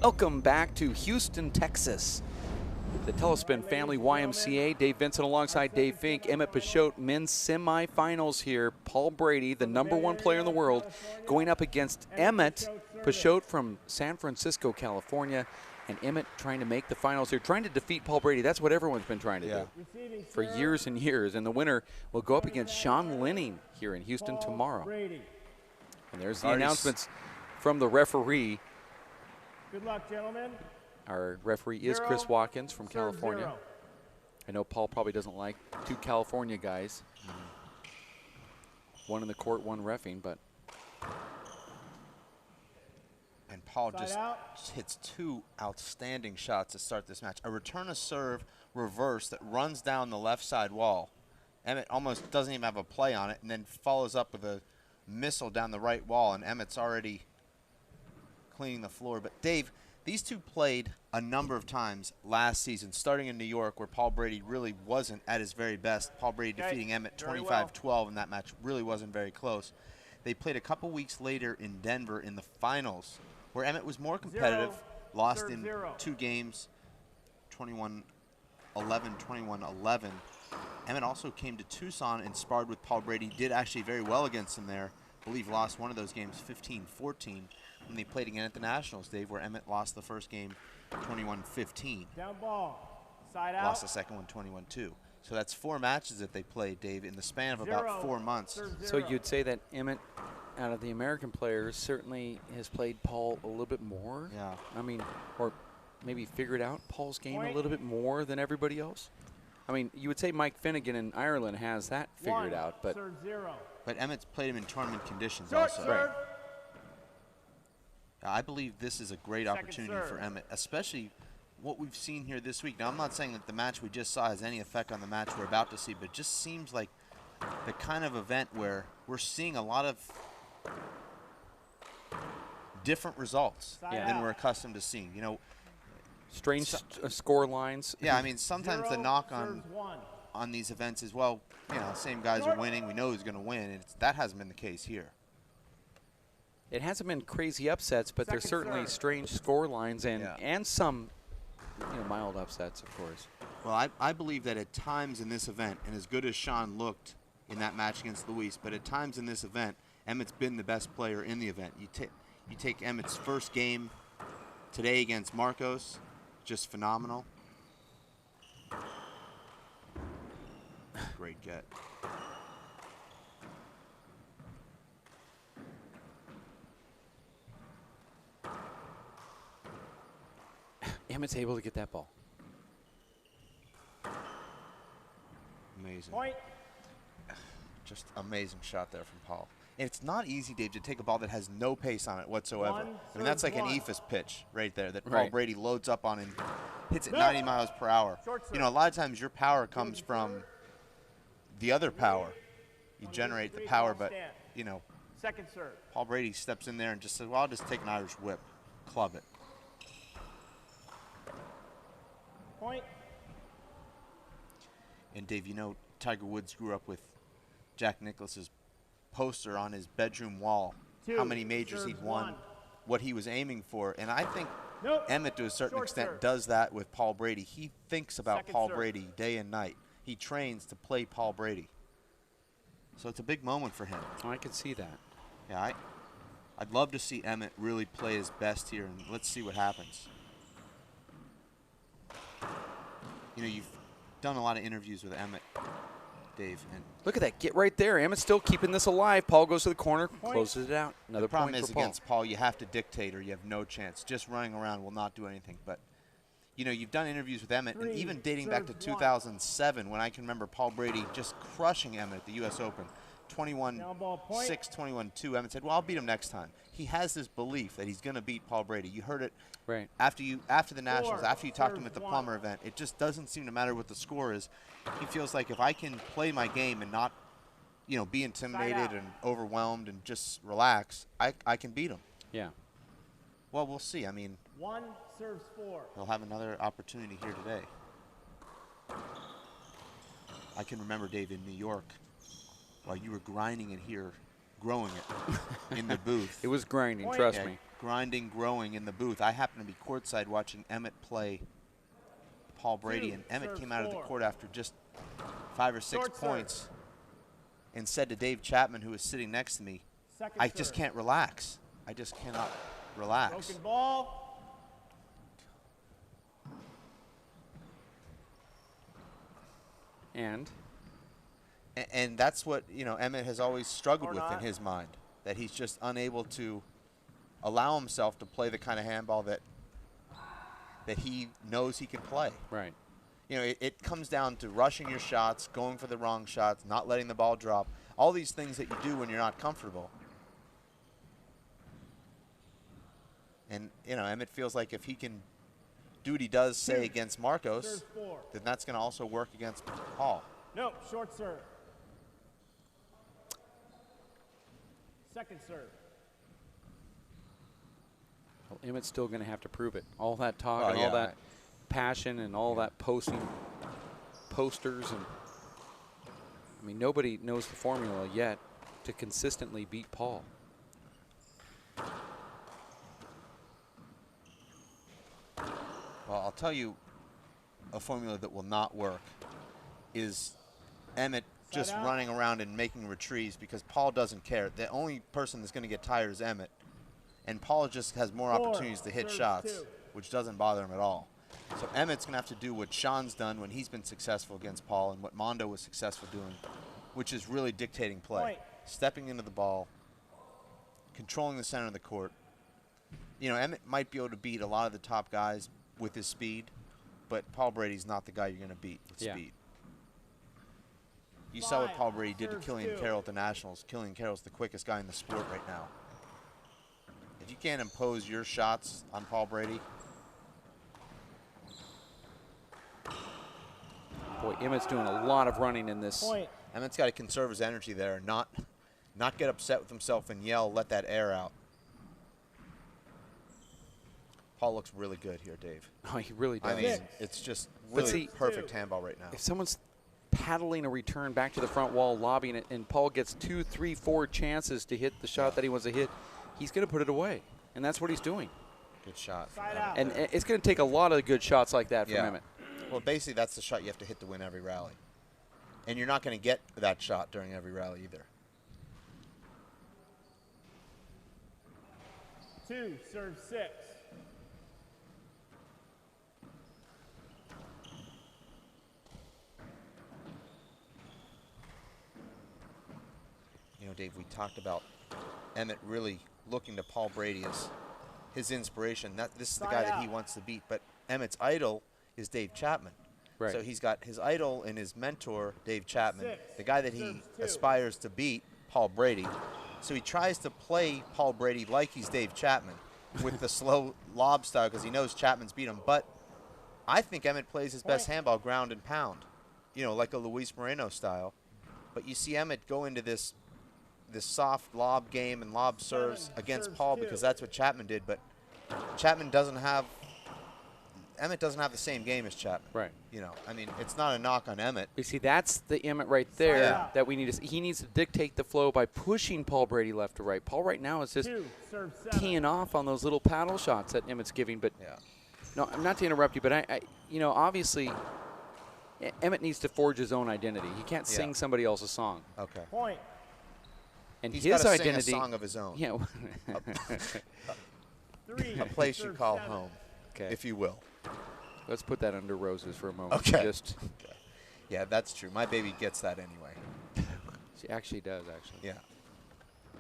Welcome back to Houston, Texas. The Telespin Family YMCA. Dave Vincent alongside Dave Fink. E Ft Peixoto men's semifinals here. Paul Brady, the #1 player in the world, going up against E Ft Peixoto from San Francisco, California. And E Ft trying to make the finals here, trying to defeat Paul Brady. That's what everyone's been trying to do for years and years. And the winner will go up against Sean Linning here in Houston tomorrow. And there's the announcements from the referee. Good luck, gentlemen. Our referee is Chris Watkins from California. I know Paul probably doesn't like two California guys. One in the court, one reffing, but. And Paul just hits two outstanding shots to start this match. A return of serve reverse that runs down the left side wall. Emmett almost doesn't even have a play on it, and then follows up with a missile down the right wall, and Emmett's already cleaning the floor. But Dave, these two played a number of times last season, starting in New York, where Paul Brady really wasn't at his very best. Paul Brady defeating Emmett 25-12 in that match, really wasn't very close. They played a couple weeks later in Denver in the finals, where Emmett was more competitive, lost in 2 games, 21-11, 21-11. Emmett also came to Tucson and sparred with Paul Brady, did actually very well against him there. I believe lost one of those games 15-14 when they played again at the Nationals, Dave, where Emmett lost the first game 21-15. Down ball, side out. Lost the second one 21-2. So that's 4 matches that they played, Dave, in the span of about 4 months. So you'd say that Emmett, out of the American players, certainly has played Paul a little bit more? Yeah. I mean, or maybe figured out Paul's game a little bit more than everybody else? I mean, you would say Mike Finnegan in Ireland has that figured out, but Emmett's played him in tournament conditions also. Right. I believe this is a great opportunity for Emmett, especially what we've seen here this week. Now, I'm not saying that the match we just saw has any effect on the match we're about to see, but it just seems like the kind of event where we're seeing a lot of different results than we're accustomed to seeing. You know, strange score lines. Yeah, I mean, sometimes the knock on these events is, well, you know, same guys are winning. We know who's going to win, and that hasn't been the case here. It hasn't been crazy upsets, but there's certainly strange score lines and some, you know, mild upsets, of course. Well, I believe that at times in this event, and as good as Sean looked in that match against Luis, but at times in this event, Emmett's been the best player in the event. You take Emmett's first game today against Marcos, just phenomenal. Great get. Emmett's able to get that ball. Amazing. Point. Just amazing shot there from Paul. And it's not easy, Dave, to take a ball that has no pace on it whatsoever. I mean, that's like an E Ft pitch right there that Paul Brady loads up on and hits it 90 miles per hour. You know, a lot of times your power comes from the other power. You generate the power, but, you know, Paul Brady steps in there and just says, well, I'll just take an Irish whip, club it. Point. And Dave, you know, Tiger Woods grew up with Jack Nicklaus's poster on his bedroom wall, how many majors he'd won, what he was aiming for. And I think Emmett, to a certain extent, does that with Paul Brady. He thinks about Paul Brady day and night. He trains to play Paul Brady. So it's a big moment for him. Oh, I could see that. Yeah, I'd love to see Emmett really play his best here, and let's see what happens. You know, you've done a lot of interviews with Emmett, Dave. And look at that, get right there. Emmett's still keeping this alive. Paul goes to the corner, closes it out. Another point for Paul. The problem is against Paul, you have to dictate or you have no chance. Just running around will not do anything. But, you know, you've done interviews with Emmett, and even dating back to 2007 when I can remember Paul Brady just crushing Emmett at the U.S. Open. 21-6, 21-2. Emmett said, well, I'll beat him next time. He has this belief that he's going to beat Paul Brady. You heard it after the Nationals, after you talked to him at the Plummer event. It just doesn't seem to matter what the score is. He feels like if I can play my game and not, you know, be intimidated and overwhelmed and just relax, I can beat him. Yeah. Well, we'll see. I mean, one serves 4. He'll have another opportunity here today. I can remember, Dave, in New York, while you were grinding it here growing it in the booth. It was grinding, Point. trust Yeah, me. grinding, growing in the booth. I happened to be courtside watching Emmett play Paul Brady, and Emmett serve came out of the 4. court after just 5 or 6 Short serve. points and said to Dave Chapman, who was sitting next to me, Second I serve. just can't relax. I just cannot relax. Broken ball. And And that's what, you know, Emmett has always struggled Or with in not. his mind, that he's just unable to allow himself to play the kind of handball that he knows he can play. right. You know, it comes down to rushing your shots, going for the wrong shots, not letting the ball drop, all these things that you do when you're not comfortable. And, you know, Emmett feels like if he can do what he does, say, against Marcos, Serve 4. then that's going to also work against Paul. No, short serve. Second serve. Well, Emmett's still going to have to prove it. All that talk Oh, and yeah. all that passion and all that posting posters. And I mean, nobody knows the formula yet to consistently beat Paul. Well, I'll tell you a formula that will not work is Emmett just out. running around and making retrieves because Paul doesn't care. The only person that's going to get tired is Emmett. And Paul just has more 4, opportunities to hit serve shots, 2. which doesn't bother him at all. So Emmett's going to have to do what Sean's done when he's been successful against Paul and what Mondo was successful doing, which is really dictating play. Point. Stepping into the ball, controlling the center of the court. You know, Emmett might be able to beat a lot of the top guys with his speed, but Paul Brady's not the guy you're going to beat with Yeah. speed. You saw what 5, Paul Brady did to serves Killian 2. Carroll at the Nationals. Killian Carroll's the quickest guy in the sport right now. If you can't impose your shots on Paul Brady, Boy, Emmett's doing a lot of running in this. Point. Emmett's got to conserve his energy there and not get upset with himself and yell, let that air out. Paul looks really good here, Dave. Oh, he really does. I mean, it's just But really see- perfect handball right now. If someone's paddling a return back to the front wall, lobbing it, and Paul gets 2, 3, 4 chances to hit the shot that he wants to hit, he's going to put it away. And that's what he's doing. Good shot. from Side Emmett. out. And it's going to take a lot of good shots like that from Yeah. Emmett. Well, basically, that's the shot you have to hit to win every rally. And you're not going to get that shot during every rally either. 2, serve 6. You know, Dave, we talked about Emmett really looking to Paul Brady as his inspiration. This is the guy Side that he out. wants to beat. But Emmett's idol is Dave Chapman. Right. So he's got his idol and his mentor, Dave Chapman, 6, the guy that he serves 2. aspires to beat, Paul Brady. So he tries to play Paul Brady like he's Dave Chapman with the slow lob style because he knows Chapman's beat him. But I think Emmett plays his best Point. handball ground and pound, you know, like a Luis Moreno style. But you see Emmett go into this soft lob game and lob serves 7, against serves Paul 2. because that's what Chapman did. But Emmett doesn't have the same game as Chapman. Right. You know, I mean, it's not a knock on Emmett. You see, that's the Emmett right there Yeah. that we need to see. He needs to dictate the flow by pushing Paul Brady left to right. Paul right now is just 2, serve 7. teeing off on those little paddle shots that Emmett's giving. But Yeah. no, I'm not to interrupt you, but I you know, obviously, Emmett needs to forge his own identity. He can't Yeah. sing somebody else's song. Okay. Point. And He's his gotta sing identity, a song of his own. Yeah. 3, A place you serve call 7. home, Okay. if you will. Let's put that under roses for a moment. Okay. Just, Yeah, that's true. My baby gets that anyway. she actually does. Actually, Yeah.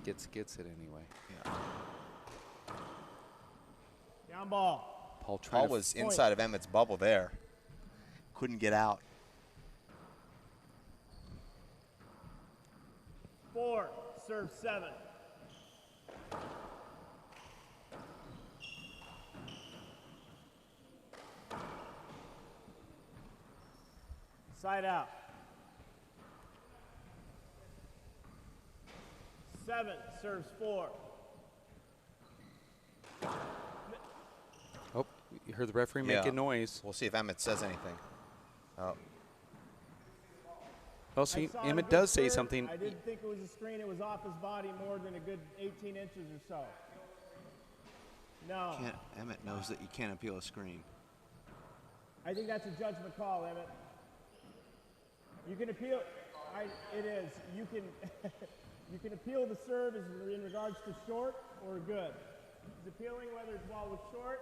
gets it anyway. Yeah. Down ball. Paul trying Paul to was inside of Emmett's bubble there. Couldn't get out. 4, serve 7. Side out. 7, serves 4. Oh, you heard the referee Yeah. making noise. We'll see if Emmett says anything. Oh. Well, see, I saw a Emmett good does say serve. something. I didn't think it was a screen. It was off his body more than a good 18 inches or so. No. Emmett knows that you can't appeal a screen. I think that's a judgment call, Emmett. You can appeal. It is. You can you can appeal the serve as in regards to short or good. He's appealing whether his ball was short.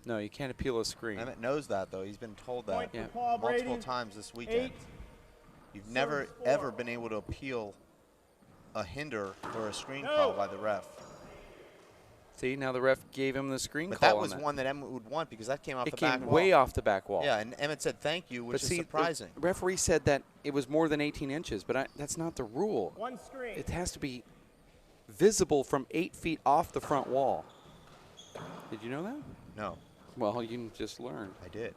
No, you can't appeal a screen. Emmett knows that, though. He's been told that Point for Yeah. Paul multiple Brady. times this weekend. 8. You've never, Serves 4. ever been able to appeal a hinder or a screen No. call by the ref. See, now the ref gave him the screen But call that on was one that Emmett would want because that came off It the back came wall. way off the back wall. Yeah, and Emmett said thank you, which But is see, surprising. the referee said that it was more than 18 inches, but that's not the rule. One screen. It has to be visible from 8 feet off the front wall. Did you know that? No, Well, you just learned. I did.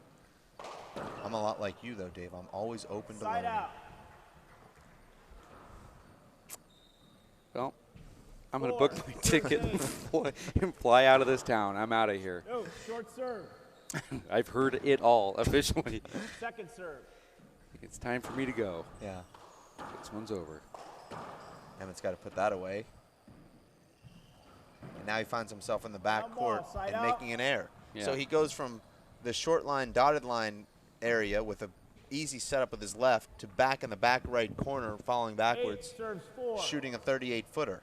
I'm a lot like you, though, Dave. I'm always open to Side learning. out. Well, I'm going to 4. book my ticket and fly out of this town. I'm out of here. No, short serve. I've heard it all officially. Second serve. It's time for me to go. Yeah, This one's over. Emmett's got to put that away. And now he finds himself in the back Down ball, court side and out. making an error. Yeah. So he goes from the short line, dotted line area with a easy setup with his left to back in the back right corner, falling 8 backwards, serves 4. shooting a 38-footer.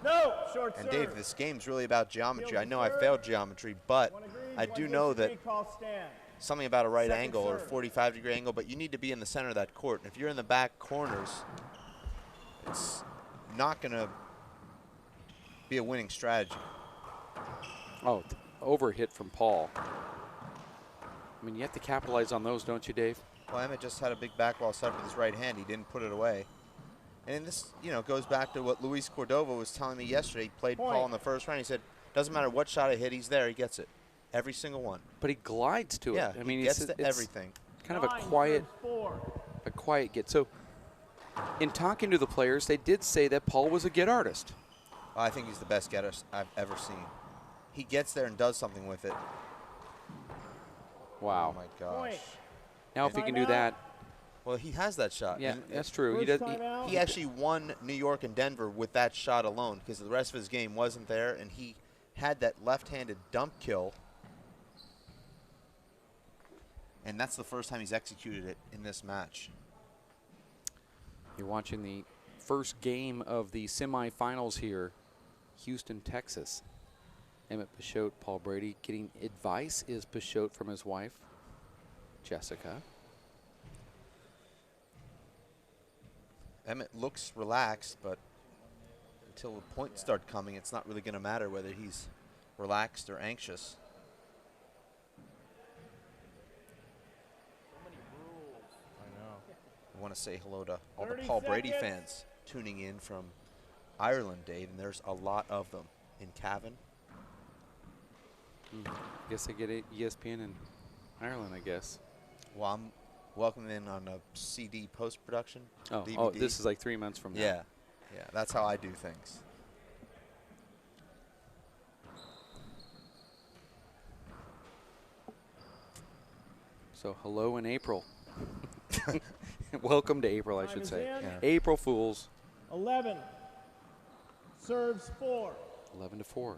No, short And serve. Dave, this game's really about geometry. Field I know I serve. failed geometry, but One agreed, I one do know that disagree, call stand. something about a right Second angle or serve. 45-degree angle, but you need to be in the center of that court. And if you're in the back corners, it's not going to be a winning strategy. Oh, over hit from Paul. I mean, you have to capitalize on those, don't you, Dave? Well, Emmett just had a big back wall set with his right hand. He didn't put it away. And this, goes back to what Luis Cordova was telling me yesterday. He played Point. Paul in the first round. He said, doesn't matter what shot I hit, he's there. He gets it. Every single one. But he glides to Yeah, it. I mean, he gets it's to everything. kind of a 9 quiet serves 4. get. So, in talking to the players, they did say that Paul was a get artist. I think he's the best getter I've ever seen. He gets there and does something with it. Wow. Oh, my gosh. Point. Now, if he can do Timeout. that, Well, he has that shot. yeah, And that's true. He First does. timeout. He actually won New York and Denver with that shot alone because the rest of his game wasn't there, and he had that left-handed dump kill. And that's the first time he's executed it in this match. You're watching the first game of the semifinals here, Houston, Texas. Emmett Peixoto, Paul Brady. Getting advice is Peixoto from his wife, Jessica. Emmett looks relaxed, but until the points start coming, it's not really going to matter whether he's relaxed or anxious. I want to say hello to all the 30 Paul Brady seconds. fans tuning in from Ireland, Dave, and there's a lot of them in Cavan. Guess I get it, ESPN in Ireland, I guess. Well, I'm welcoming in on a CD post-production. Oh, DVD. this is like 3 months from now. Yeah, that's how I do things. So hello in April. Welcome to April, I Time should is say. in. Yeah. April Fools. 11 serves 4. 11-4.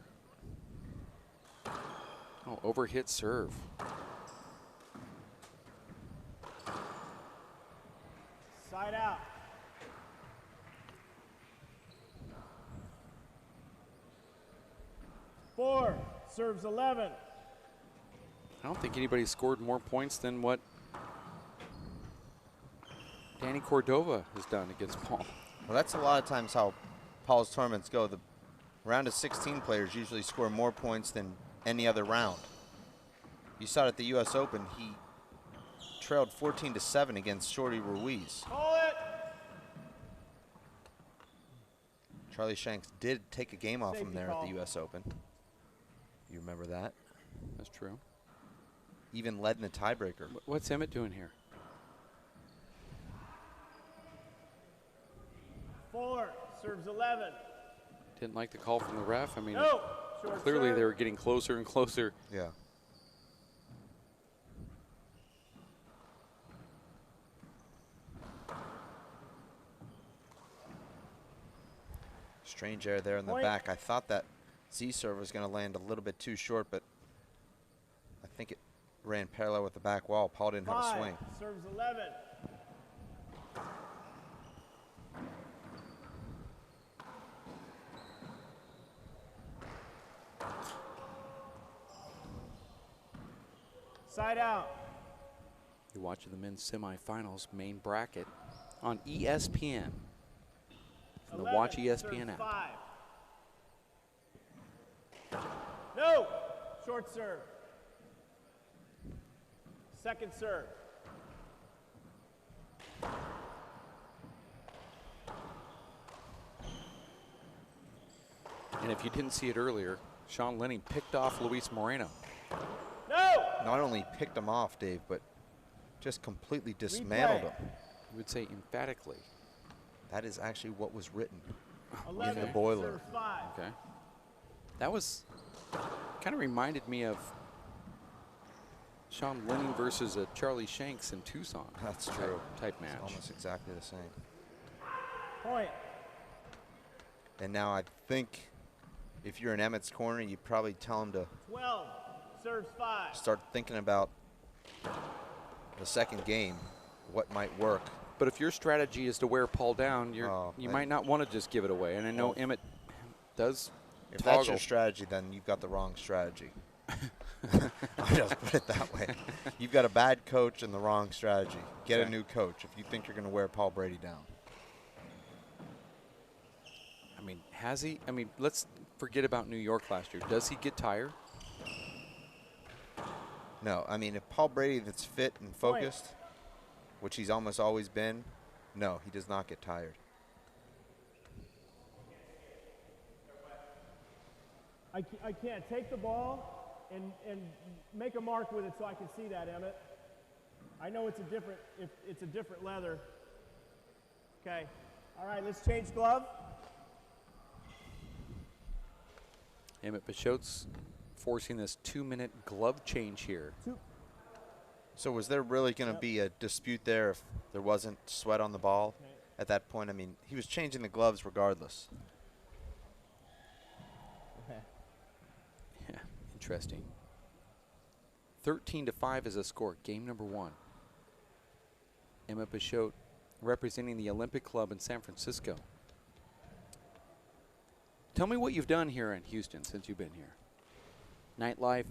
Oh, overhit serve. Side out. 4 serves 11. I don't think anybody scored more points than what Danny Cordova has done against Paul. Well, that's a lot of times how Paul's tournaments go. The round of 16 players usually score more points than any other round. You saw it at the U.S. Open. He trailed 14-7 against Shorty Ruiz. Call it. Charlie Shanks did take a game off him Safety there call. at the U.S. Open. You remember that? That's true. Even led in the tiebreaker. What's Emmett doing here? 4 serves 11. Didn't like the call from the ref. I mean, No. Short clearly serve. they were getting closer and closer. Yeah. Strange air there in the Point. back. I thought that Z serve was going to land a little bit too short, but I think it ran parallel with the back wall. Paul didn't have a 5, swing. serves 11. Side out. You're watching the men's semifinals main bracket on ESPN. From the 11, Watch ESPN serves app. 5. No. Short serve. Second serve. And if you didn't see it earlier, Sean Lenning picked off Luis Moreno. No. Not only picked him off, Dave, but just completely dismantled him. You would say emphatically. That is actually what was written 11, in the boiler. serves 5. Okay. That was kind of reminded me of Sean Lenning versus Charlie Shanks in Tucson. That's true. Type match. It's almost exactly the same. Point. And now I think if you're in Emmett's corner, you'd probably tell him to 12, serves 5. start thinking about the second game, what might work. But if your strategy is to wear Paul down, you I- might not want to just give it away. And I know Well, Emmett does If toggle. that's your strategy, then you've got the wrong strategy. I'll just put it that way. You've got a bad coach and the wrong strategy. Get a Okay. new coach if you think you're going to wear Paul Brady down. I mean, has he? I mean, let's forget about New York last year. Does he get tired? No, I mean, if Paul Brady that's fit and focused, which he's almost always been, no, he does not get tired. I can't take the ball and make a mark with it so I can see that, Emmett. I know it's a different leather. Okay. All right, let's change glove. Emmett Peixoto's forcing this 2-minute glove change here. So was there really going to be a dispute there if there wasn't sweat on the ball at that point? I mean, he was changing the gloves regardless. Yeah, interesting. 13-5 is a score. Game number 1. Emmett Peixoto representing the Olympic Club in San Francisco. Tell me what you've done here in Houston since you've been here. Nightlife.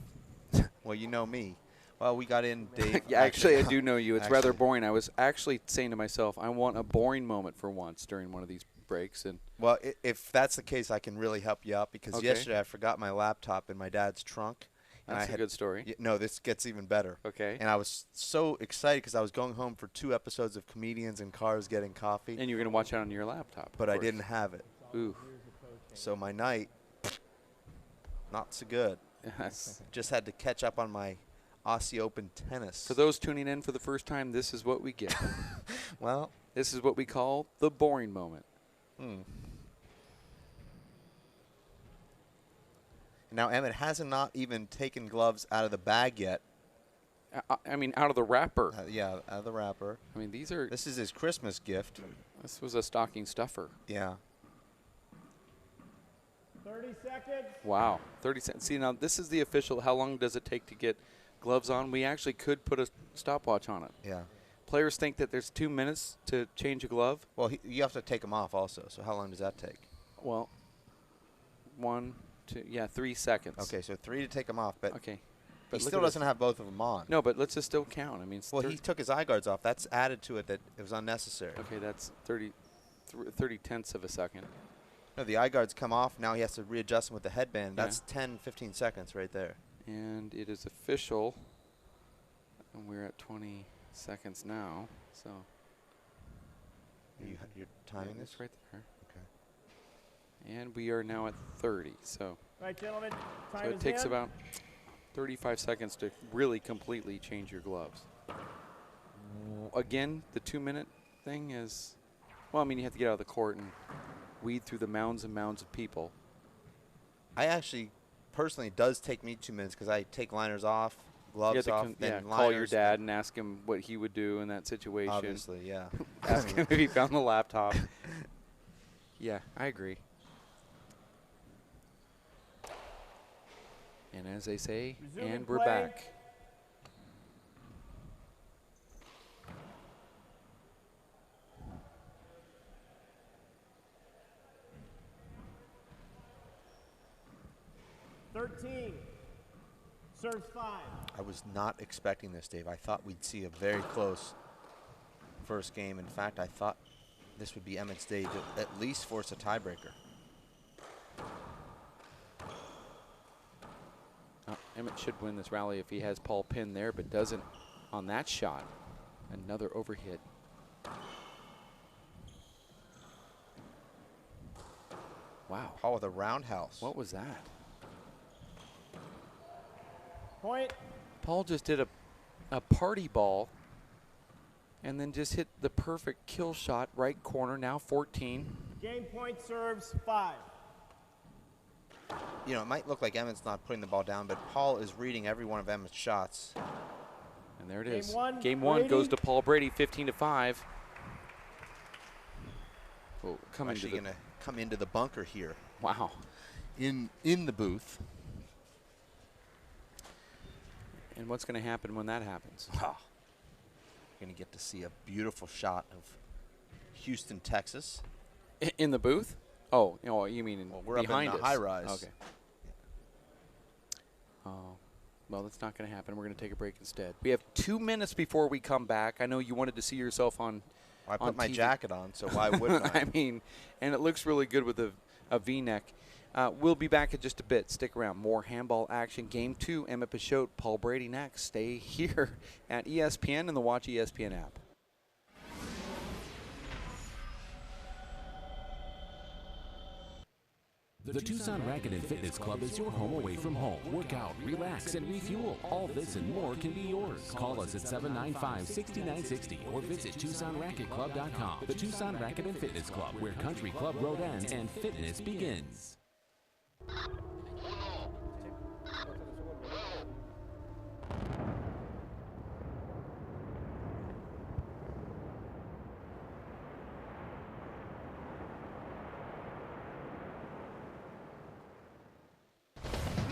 Well, you know me. Well, we got in, Dave. Yeah, actually, I do know you. It's rather Actually. boring. I was actually saying to myself, I want a boring moment for once during one of these breaks. And Well, if that's the case, I can really help you out because Okay. yesterday I forgot my laptop in my dad's trunk. And that's I a good story. No, this gets even better. Okay. And I was so excited because I was going home for 2 episodes of Comedians in Cars Getting Coffee, And you're going to watch it on your laptop. but of I course. didn't have it. Ooh. So my night, not so good. That's- Just had to catch up on my Aussie Open tennis. For those tuning in for the first time, this is what we get. Well, This is what we call the boring moment. now Emmett hasn't not even taken gloves out of the bag yet. I mean, out of the wrapper. Yeah, out of the wrapper. I mean, these are. This is his Christmas gift. This was a stocking stuffer. Yeah. 30 seconds. Wow. 30 seconds. See, now this is the official. How long does it take to get gloves on? We actually could put a stopwatch on it. Yeah. Players think that there's 2 minutes to change a glove. Well, you have to take them off also. So how long does that take? Well, 1, 2, yeah, 3 seconds. Okay, so 3 to take them off, but Okay. he But look still at this. doesn't have both of them on. No, but let's just still count. I mean, it's Well, he took his eye guards off. That's added to it that it was unnecessary. okay, that's 30 tenths of a second. No, the eye guards come off. Now he has to readjust them with the headband. Yeah. That's 10, 15 seconds right there. And it is official. And we're at 20 seconds now. So You're timing yeah, this? it's right there. Okay. And we are now at 30. So, Right, gentlemen. Time so it is takes in. about 35 seconds to really completely change your gloves. Again, the 2-minute thing is, well, I mean, you have to get out of the court and weed through the mounds and mounds of people. I actually, personally, it does take me 2 minutes because I take liners off, You have gloves to off, then call your liners, dad and ask him what he would do in that situation. Obviously, yeah. Ask him if he found the laptop. Yeah, I agree. And as they say, Resume and we're play. back. Serves 5. I was not expecting this, Dave. I thought we'd see a very close first game. In fact, I thought this would be Emmett's day to at least force a tiebreaker. Emmett should win this rally if he has Paul pinned there, but doesn't on that shot. Another overhit. Wow. Paul with a roundhouse. What was that? Point. Paul just did a party ball and then just hit the perfect kill shot, right corner, now 14. Game point, serves 5. You know, it might look like Emmett's not putting the ball down, but Paul is reading every one of Emmett's shots. And there it Game is. one, Game one Brady. goes to Paul Brady, 15-5. Oh, Actually going to come into the bunker here. Wow. In the booth. And what's going to happen when that happens? Oh. You're going to get to see a beautiful shot of Houston, Texas. In the booth? Oh, you mean Well, we're behind up in the us. high rise. Okay. Oh, well, that's not going to happen. We're going to take a break instead. We have 2 minutes before we come back. I know you wanted to see yourself on I on put my TV. jacket on, so why wouldn't I? I mean, and it looks really good with a V-neck. We'll be back in just a bit. Stick around. More handball action. Game 2, Emmett Peixoto, Paul Brady next. Stay here at ESPN and the Watch ESPN app. The Tucson Racket and Fitness Club is your home away from home. Work out, relax, and refuel. All this and more can be yours. Call us at 795-6960 or visit TucsonRacketClub.com. The Tucson Racket and Fitness Club, where Country Club Road ends and fitness begins.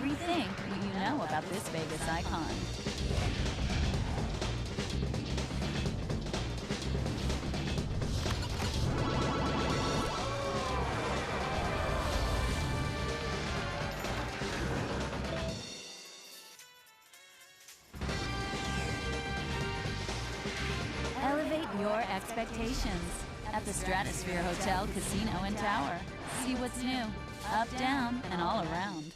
Rethink what you know about this Vegas icon. Elevate your expectations at the Stratosphere Hotel, Casino, and Tower. See what's new, up, down, and all around.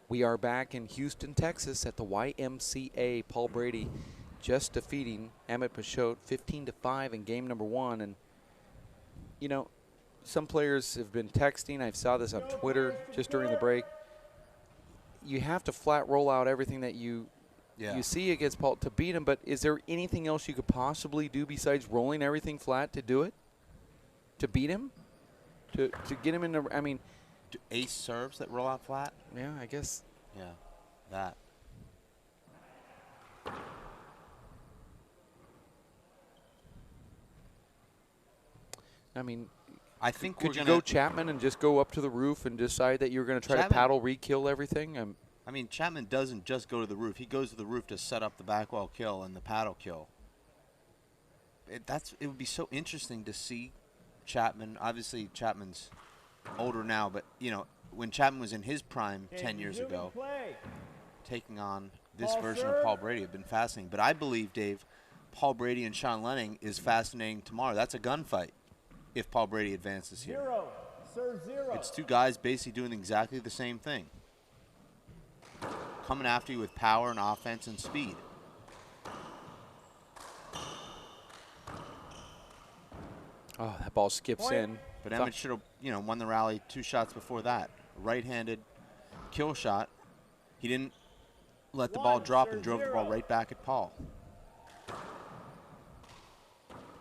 We are back in Houston, Texas at the YMCA. Paul Brady just defeating Emmett Peixoto 15-5 in game number 1. And, you know, some players have been texting. I saw this on Twitter just during the break. You have to flat roll out everything that you see against Paul to beat him. But is there anything else you could possibly do besides rolling everything flat to do it? To beat him? To get him in the – I mean – Ace serves that roll out flat? Yeah, I guess. Yeah, that. I mean, I think could we're you going go Chapman and just go up to the roof and decide that you're going to try to paddle re-kill everything? I mean, Chapman doesn't just go to the roof. He goes to the roof to set up the back wall kill and the paddle kill. It would be so interesting to see Chapman. Obviously, Chapman's older now, but, you know, when Chapman was in his prime 10 years ago, taking on this version of Paul Brady had been fascinating. But I believe, Dave, Paul Brady and Sean Lenning is fascinating tomorrow. That's a gunfight if Paul Brady advances here. Serve 0. It's two guys basically doing exactly the same thing. Coming after you with power and offense and speed. Oh, that ball skips in. But Emmett should have, you know, won the rally 2 shots before that. Right-handed kill shot. He didn't let the ball drop and drove the ball right back at Paul.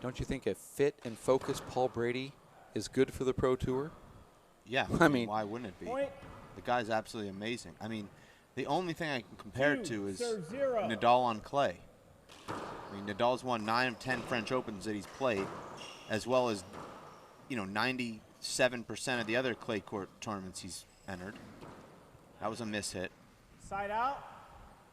Don't you think a fit and focused Paul Brady is good for the Pro Tour? Yeah, I mean, why wouldn't it be? The guy's absolutely amazing. I mean, the only thing I can compare it to is Nadal on clay. I mean, Nadal's won 9 of 10 French Opens that he's played, as well as, you know, 97% of the other clay court tournaments he's entered. That was a mishit. Side out.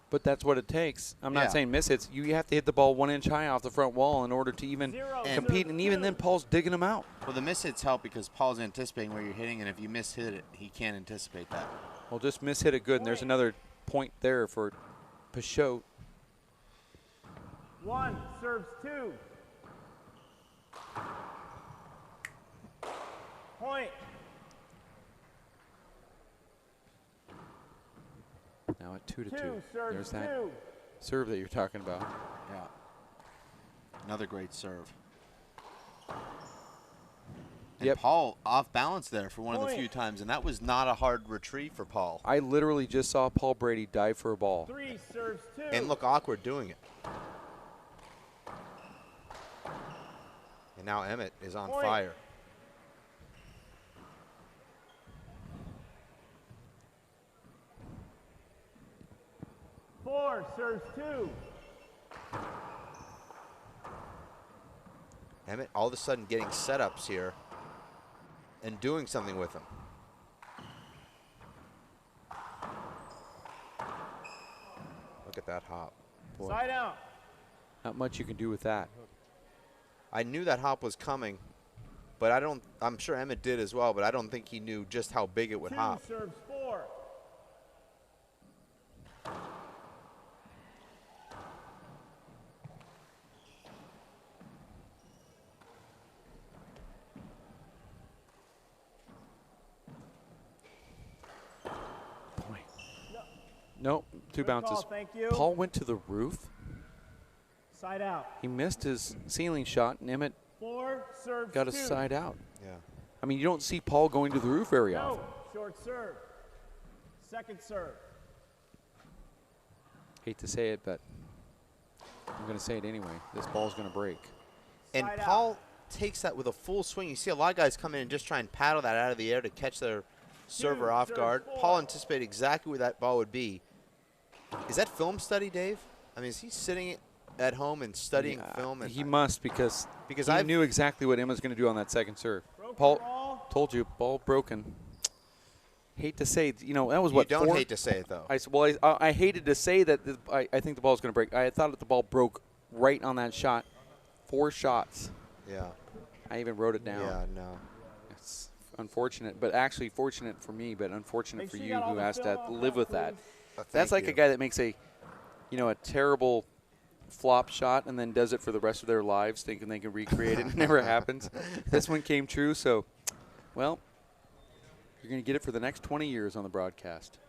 But that's what it takes. I'm not saying miss hits. You have to hit the ball 1 inch high off the front wall in order to even compete. And even then, Paul's digging them out. Well, the mishits help because Paul's anticipating where you're hitting, and if you mishit it, he can't anticipate that. Well, just mishit it good. And there's another point there for Peixoto. 1 serves 2. Point. Now at 2-2. There's that serve that you're talking about. Yeah. Another great serve. And Paul off balance there for one of the few times, and that was not a hard retrieve for Paul. I literally just saw Paul Brady dive for a ball. 3 serves 2. And look awkward doing it. And now Emmett is on fire. 4 serves 2. Emmett all of a sudden getting setups here and doing something with them. Look at that hop. Boy. Side out. Not much you can do with that. I knew that hop was coming, but I'm sure Emmett did as well, but I don't think he knew just how big it would 2 hop. serves 4. Nope, 2 bounces. Call, thank you. Paul went to the roof. Side out. He missed his ceiling shot, and Emmett 4 serves got 2. a side out. Yeah. I mean, you don't see Paul going to the roof very often. Short serve. Second serve. Hate to say it, but I'm going to say it anyway. This ball's going to break. And Side Paul takes that with a full swing. You see a lot of guys come in and just try and paddle that out of the air to catch their server off guard. Paul anticipated exactly where that ball would be. Is that film study, Dave? I mean, is he sitting at home and studying film? And he must because I knew exactly what Emma's going to do on that second serve. Paul told you, ball broken. Hate to say, you know, that was what. You don't hate to say it though. I hated to say that. I think the ball's going to break. I thought that the ball broke right on that shot. 4 shots. Yeah. I even wrote it down. Yeah, no. It's unfortunate, but actually fortunate for me, but unfortunate for you who has to live with that. That's like a guy that makes a terrible flop shot and then does it for the rest of their lives thinking they can recreate it. It never happens. This one came true, so, well, you're going to get it for the next 20 years on the broadcast.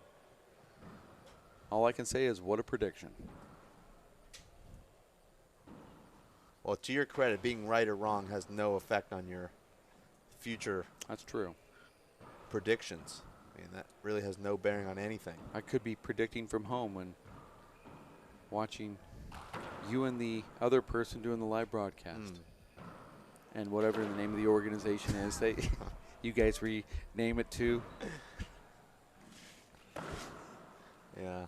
All I can say is what a prediction. Well, to your credit, being right or wrong has no effect on your future. That's true. Predictions. I mean, that really has no bearing on anything. I could be predicting from home when watching you and the other person doing the live broadcast. And whatever the name of the organization is, you guys rename it to. Yeah.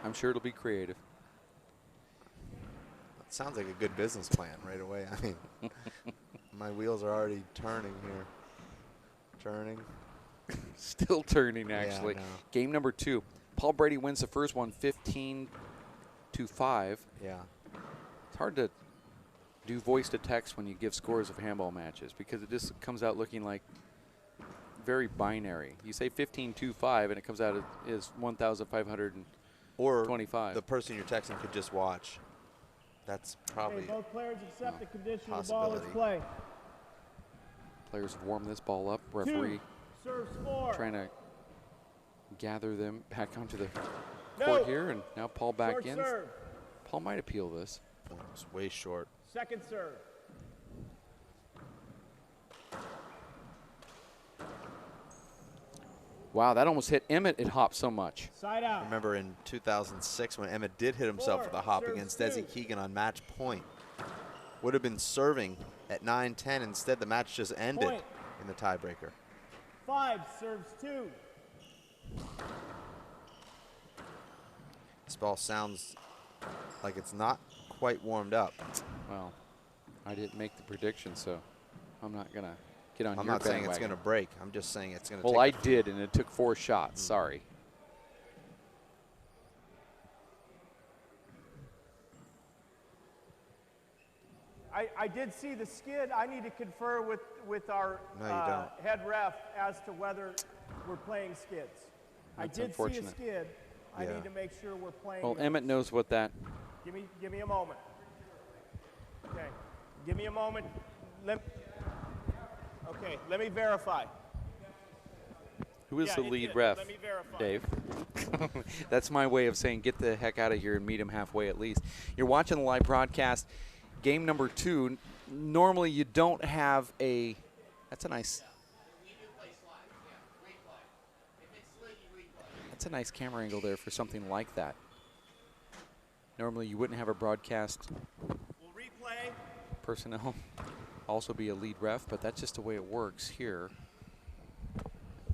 I'm sure it'll be creative. Sounds like a good business plan right away. I mean, My wheels are already turning here. Turning. Still turning, actually. Yeah, I know. Game number 2. Paul Brady wins the first one 15-5. Yeah. It's hard to do voice to text when you give scores of handball matches because it just comes out looking like very binary. You say 15-5 and it comes out as 1,525. Or the person you're texting could just watch. That's probably Okay, both players accept the condition of the ball. possibility. Let's play. Players have warmed this ball up. Referee Serves 4. trying to gather them back onto the No. court here, and now Paul back Short in. serve. Paul might appeal this. It's way short. Second serve. Wow, that almost hit Emmett. It hopped so much. Side out. Remember in 2006 when Emmett did hit himself with a hop Serves against 2. Desi Keegan on match point. Would have been serving at 9-10. Instead, the match just ended Point. in the tiebreaker. 5 serves 2. This ball sounds like it's not quite warmed up. Well, I didn't make the prediction, so I'm not going to get on I'm your not saying it's bandwagon. going to break. I'm just saying it's going to Well, I take did, and it took 4 shots. Sorry. I did see the skid. I need to confer with our No, you don't. head ref as to whether we're playing skids. That's I did unfortunate. see a skid. I Yeah. need to make sure we're playing. Well, those. Emmett knows what that. Give me a moment. Okay, give me a moment. Okay, let me verify. Who is Yeah, the it lead did. ref? Let me verify. Dave. That's my way of saying get the heck out of here and meet him halfway at least. You're watching the live broadcast. Game number 2. Normally you don't have a. That's a nice. That's a nice camera angle there for something like that. Normally you wouldn't have a broadcast We'll replay. personnel also be a lead ref, but that's just the way it works here.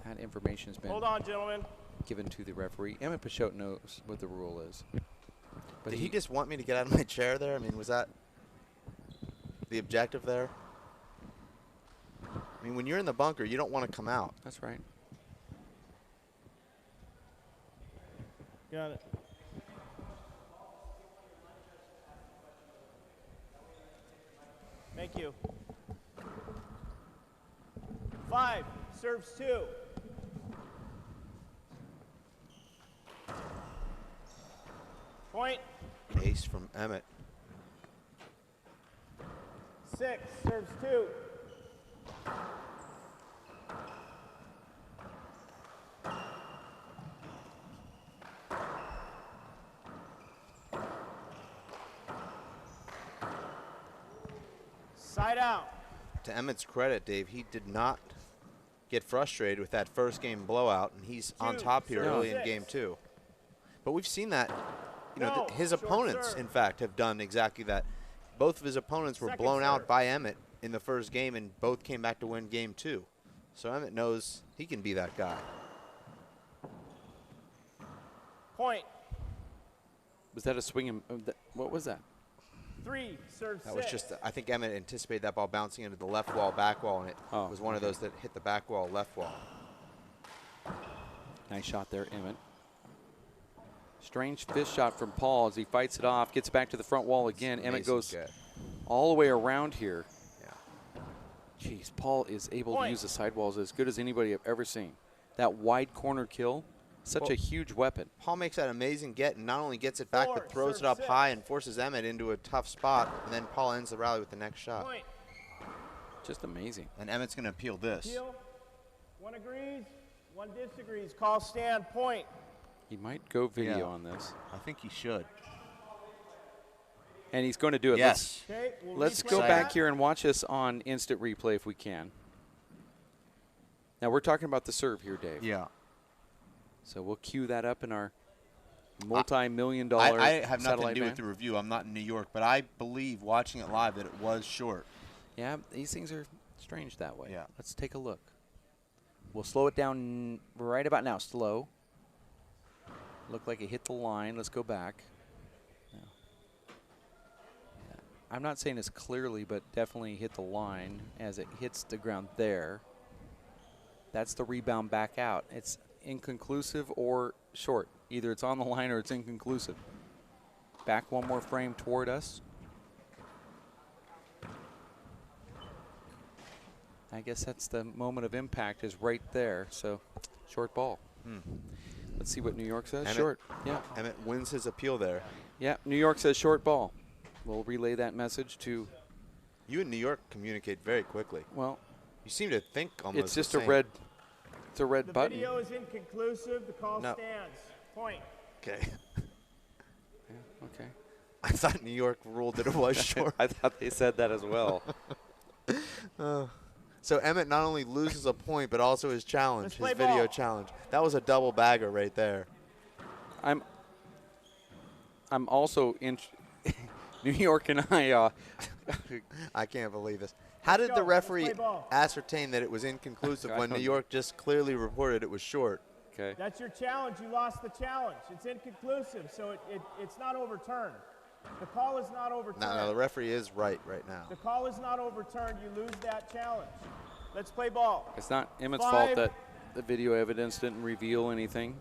That information's been Hold on, gentlemen. given to the referee. Emmett Peixoto knows what the rule is. But Did he just want me to get out of my chair there? I mean, was that the objective there? I mean, when you're in the bunker, you don't want to come out. That's right. Got it. Thank you. 5 serves 2. Point. Ace from Emmett. 6 serves 2. Side out. To Emmett's credit, Dave, he did not get frustrated with that first game blowout, and he's on top here serve early in 6. game 2. But we've seen that, you know, No, his short opponents, serve. in fact, have done exactly that. Both of his opponents were Second blown out serve. by Emmett in the first game, and both came back to win game 2. So Emmett knows he can be that guy. Point. Was that a swing? What was that? 3 serves 6. That was just, I think Emmett anticipated that ball bouncing into the left wall, back wall, and it Oh, was one of those that hit the back wall, left wall. Nice shot there, Emmett. Strange fist shot from Paul as he fights it off, gets back to the front wall again. Emmett Amazing goes get. all the way around here. Yeah. Jeez, Paul is able to Point. use the sidewalls as good as anybody I've ever seen. That wide corner kill, such Well, a huge weapon. Paul makes that amazing get and not only gets it back, 4 but throws it serve up 6. high and forces Emmett into a tough spot. And then Paul ends the rally with the next shot. Point. Just amazing. And Emmett's going to appeal this. Appeal. 1 agrees, 1 disagrees. Call stand. Point. He might go video Yeah. on this. I think he should. And he's going to do it. Yes. Okay. We'll Let's replay go that. back here and watch this on instant replay if we can. Now we're talking about the serve here, Dave. Yeah. So we'll cue that up in our multi-million-dollar I have nothing to satellite do band. with the review. I'm not in New York, but I believe watching it live that it was short. Yeah, these things are strange that way. Yeah. Let's take a look. We'll slow it down right about now. Slow. Looked like it hit the line. Let's go back. Yeah. I'm not saying as clearly, but definitely hit the line as it hits the ground there. That's the rebound back out. It's inconclusive or short. Either it's on the line or it's inconclusive. Back one more frame toward us. I guess that's the moment of impact is right there. So short ball. Let's see what New York says. Emmett, short. Yeah. Emmett wins his appeal there. Yeah. New York says short ball. We'll relay that message to. You and New York communicate very quickly. Well, you seem to think almost. It's just the a same. red. It's a red The button. video is inconclusive. The call No. stands. Point. Okay. Yeah, okay. I thought New York ruled that it was short. I thought they said that as well. So Emmett not only loses a point, but also his challenge, Let's his play video ball. challenge. That was a double bagger right there. I'm also in. New York and I. I can't believe this. How did go. the Let's referee play ball. ascertain that it was inconclusive I when New don't York just clearly reported it was short? Okay. That's your challenge. You lost the challenge. It's inconclusive, so it's not overturned. The call is not overturned. No, the referee is right now. The call is not overturned. You lose that challenge. Let's play ball. It's not Emmett's 5. fault that the video evidence didn't reveal anything.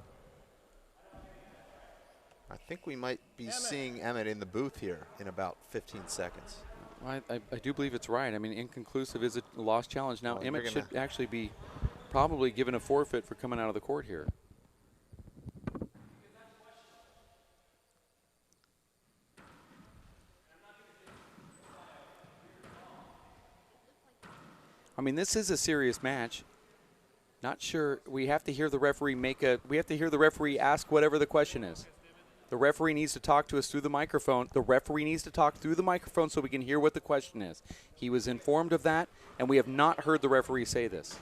I think we might be seeing Emmett in the booth here in about 15 seconds. I do believe it's right. I mean, inconclusive is a lost challenge. Now, Well, Emmett you're should gonna- actually be probably given a forfeit for coming out of the court here. I mean, this is a serious match. Not sure. We have to hear the referee we have to hear the referee ask whatever the question is. The referee needs to talk to us through the microphone. The referee needs to talk through the microphone so we can hear what the question is. He was informed of that, and we have not heard the referee say this.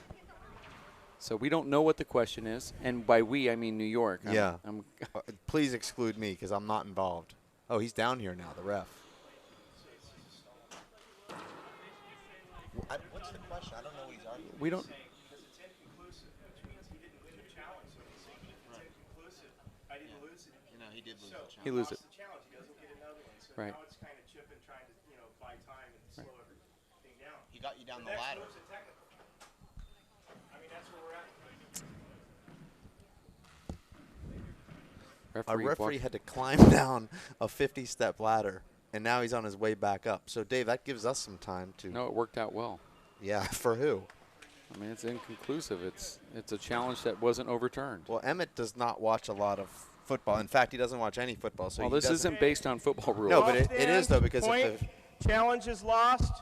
So we don't know what the question is, and by we, I mean New York. Please exclude me because I'm not involved. Oh, he's down here now, the ref. What's the question? I don't know what he's arguing. We don't. Because it's inconclusive, which means he didn't win the challenge. So he's saying if it's inconclusive, I didn't lose it. You know, he did lose the challenge. He loses it. The challenge, he doesn't get another one. So Right. now it's kind of chipping, trying to buy time and slow everything down. He got you down the next ladder. move's a technical. I mean, that's where we're at. Our referee walked- had to climb down a 50-step ladder, and now he's on his way back up. So, Dave, that gives us some time to. No, it worked out well. Yeah, for who? I mean, it's inconclusive. It's a challenge that wasn't overturned. Well, Emmett does not watch a lot of football. In fact, he doesn't watch any football. So Well, he this doesn't- isn't based on football rules. No, but it is, though, because Point. if Challenge is lost.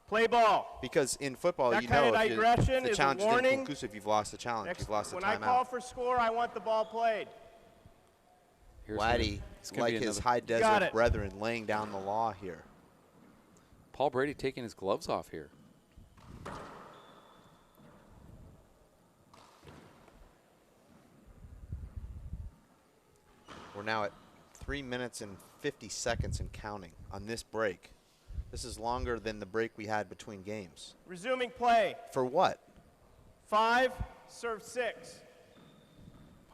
Play ball. because in football, That you kind know of if digression the is a challenge is warning. inconclusive, you've lost the challenge. Next, You've lost the when I call timeout. for score, I want the ball played. Here's Waddy, it's gonna like be his another- high Got desert it. brethren, laying down the law here. Paul Brady taking his gloves off here. We're now at 3 minutes and 50 seconds and counting on this break. This is longer than the break we had between games. Resuming play. For what? 5, serve 6.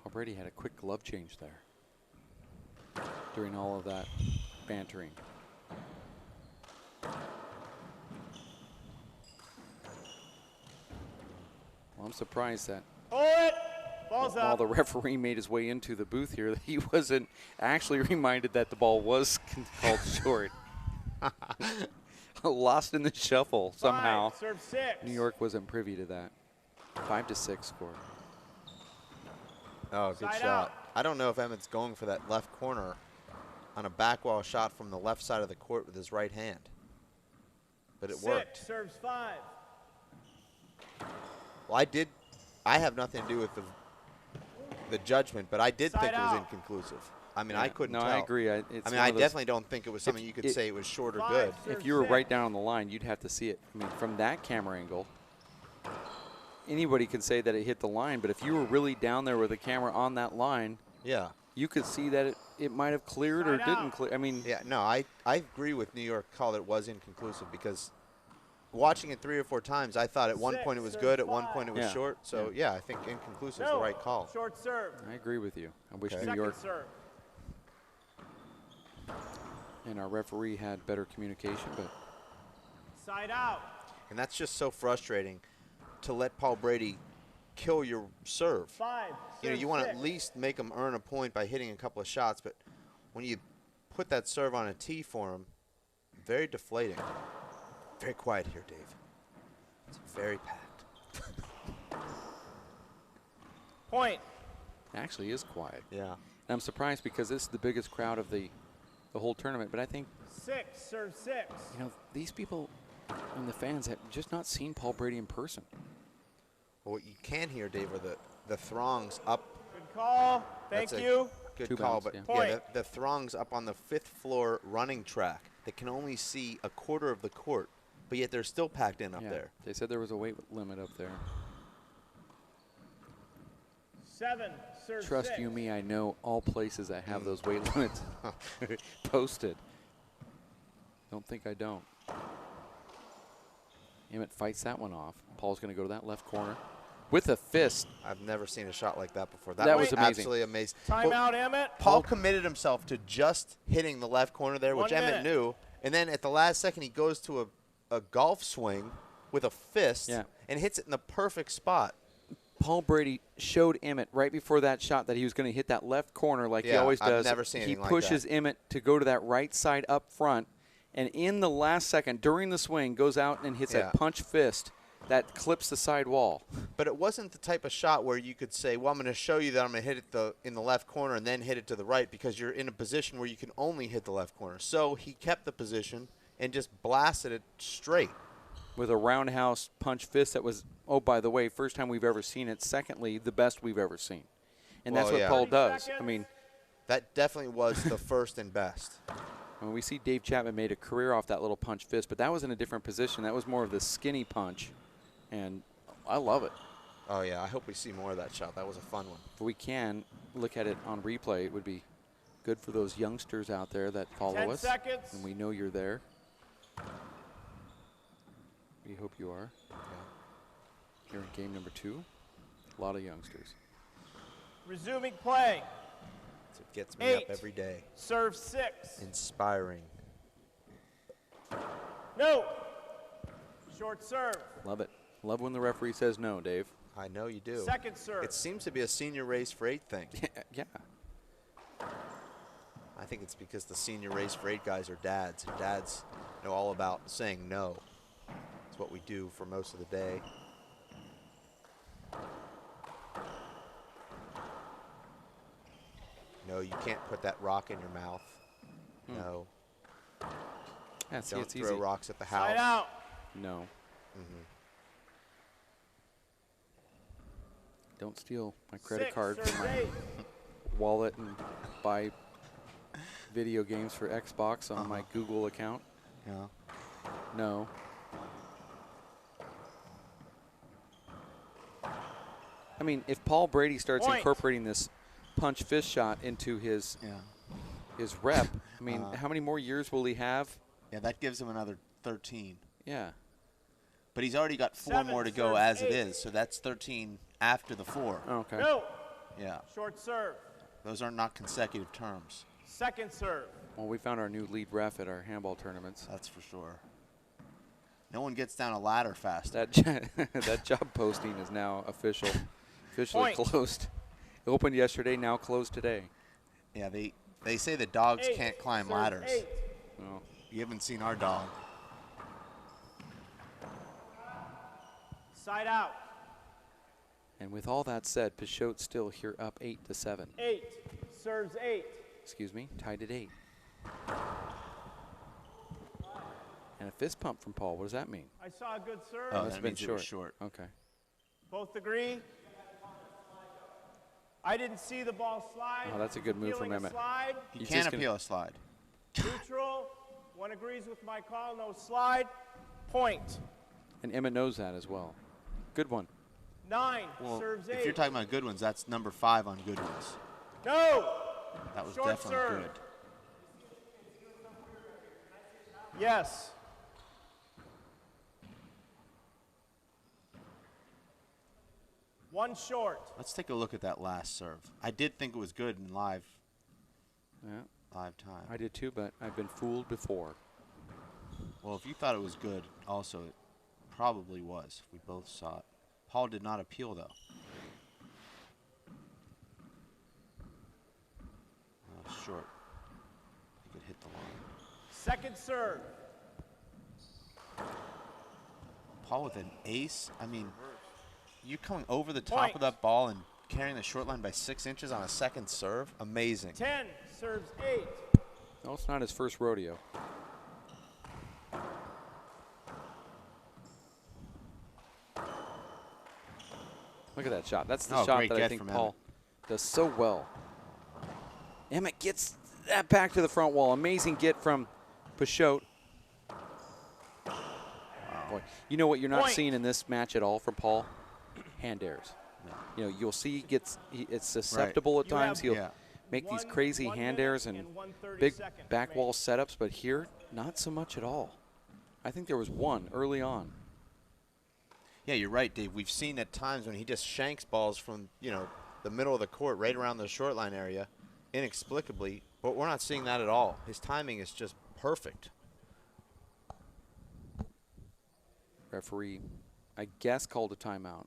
Paul Brady had a quick glove change there during all of that bantering. Well, I'm surprised that Hold it. Ball's while up. the referee made his way into the booth here, that he wasn't actually reminded that the ball was called short. Lost in the shuffle somehow. 5, serve 6. New York wasn't privy to that. 5-6 score. Oh, good Side shot. out. I don't know if Emmett's going for that left corner on a back wall shot from the left side of the court with his right hand. But it 6, worked. serves 5. Well, I have nothing to do with the judgment, but I did think Side it was out. inconclusive. I mean, Yeah. I couldn't No, tell. I agree. I mean, I definitely don't think it was something you could it- say it was short or 5, good. serve If you were 6. right down on the line, you'd have to see it. I mean, from that camera angle, anybody can say that it hit the line, but if you were really down there with the camera on that line, Yeah. you could see that it might have cleared or Side didn't out. clear. I mean, Yeah, no, I agree with New York call that it was inconclusive because watching it 3 or 4 times, I thought at one 6, point it was serve good, at one 5. point it was Yeah. short. So, yeah, I think inconclusive is No. the right call. Short serve. I agree with you. I wish Okay. New Second York. serve. And our referee had better communication, but Side out. And that's just so frustrating to let Paul Brady kill your serve. 5. You know, serve you want to 6. at least make him earn a point by hitting a couple of shots, but when you put that serve on a tee for him, very deflating. Very quiet here, Dave. It's very packed. Point. actually is quiet. Yeah. And I'm surprised because this is the biggest crowd of the whole tournament. But I think, 6. Serve 6. you know, these people and the fans have just not seen Paul Brady in person. Well, what you can hear, Dave, are the throngs up. Good call. Thank That's a you. Good Two call, bounds, but yeah. Point. the throngs up on the 5th floor running track that can only see a quarter of the court, but yet they're still packed in up Yeah, there. they said there was a weight limit up there. 7. Serve Trust 6. you me, I know all places that have those weight limits posted. Don't think I don't. Emmett fights that one off. Paul's going to go to that left corner with a fist. I've never seen a shot like that before. That was amazing. Absolutely amazing. Timeout, Emmett. Paul committed himself to just hitting the left corner there, which 1 Emmett minute. knew. And then at the last second, he goes to a golf swing with a fist and hits it in the perfect spot. Paul Brady showed Emmett right before that shot that he was going to hit that left corner like he always does. I've never seen He anything pushes like that. Emmett to go to that right side up front, and in the last second, during the swing, goes out and hits that punch fist that clips the side wall. But it wasn't the type of shot where you could say, well, I'm going to show you that I'm going to hit it in the left corner and then hit it to the right, because you're in a position where you can only hit the left corner. So he kept the position and just blasted it straight. With a roundhouse punch fist that was, oh, by the way, first time we've ever seen it. Secondly, the best we've ever seen. And that's Well, what Paul does. I mean, that definitely was the first and best. when we see Dave Chapman made a career off that little punch fist, but that was in a different position. That was more of the skinny punch, and I love it. Oh, yeah, I hope we see more of that shot. That was a fun one. If we can look at it on replay, it would be good for those youngsters out there that follow 10 us. seconds. And we know you're there. We hope you are. Here in game number 2, a lot of youngsters. Resuming play. So it gets me up 8. every day. Serve 6. Inspiring. No. Short serve. Love it. Love when the referee says no, Dave. I know you do. Second serve. It seems to be a senior race for 8 thing. Yeah. I think it's because the senior race for 8 guys are dads, and dads know all about saying no. It's what we do for most of the day. No, you can't put that rock in your mouth. No. Yeah, see, Don't it's throw easy. rocks at the house. Side out. No. Don't steal my credit 6. card Serve from my 8. wallet and buy video games for Xbox on my Google account. Yeah. No. I mean, if Paul Brady starts Point. incorporating this punch fist shot into his rep, I mean, how many more years will he have? Yeah, that gives him another 13. Yeah. But he's already got 4 7. more to go Serve as it 8. is, so that's 13 after the 4. Okay. No. Yeah. Short serve. Those are not consecutive terms. Second serve. Well, we found our new lead ref at our handball tournaments. That's for sure. No one gets down a ladder fast. That that job posting is now officially Point. closed. It opened yesterday, now closed today. Yeah, they say that dogs 8. can't climb Serve ladders. 8. Well, You haven't seen our dog. Side out. and with all that said, Peixoto's still here up 8-7. 8. Serves 8. Excuse me, tied at 8. And a fist pump from Paul. What does that mean? I saw a good serve. Oh, Must that have been means it was short. Okay. Both agree. I didn't see the ball slide. Oh, that's a good move from Appealing a Emmett. Slide. You He's can't just gonna- appeal a slide. Neutral. One agrees with my call. No slide. Point. And Emmett knows that as well. Good one. 9. Well, Serves if 8. you're talking about good ones, that's number 5 on good ones. No. That was Short definitely serve. good. Yes. One short. Let's take a look at that last serve. I did think it was good in live. Yeah. live time. I did too, but I've been fooled before. Well, if you thought it was good, also it probably was. We both saw it. Paul did not appeal, though. Short. He could hit the line. Second serve. Paul with an ace. I mean, you coming over the top of that ball and carrying the short line by 6 inches on a second serve. Amazing. 10 serves 8. No, it's not his first rodeo. Look at that shot. That's the shot that I think Paul does so well. Emmett gets that back to the front wall. Amazing get from Peixoto. Boy, you know what you're not seeing in this match at all from Paul? Hand airs. No. You know, you'll see it's susceptible at times. He'll make these crazy hand airs and big back wall setups, but here, not so much at all. I think there was one early on. Yeah, you're right, Dave. We've seen at times when he just shanks balls from, you know, the middle of the court right around the short line area inexplicably, but we're not seeing that at all. His timing is just perfect. Referee, I guess, called a timeout.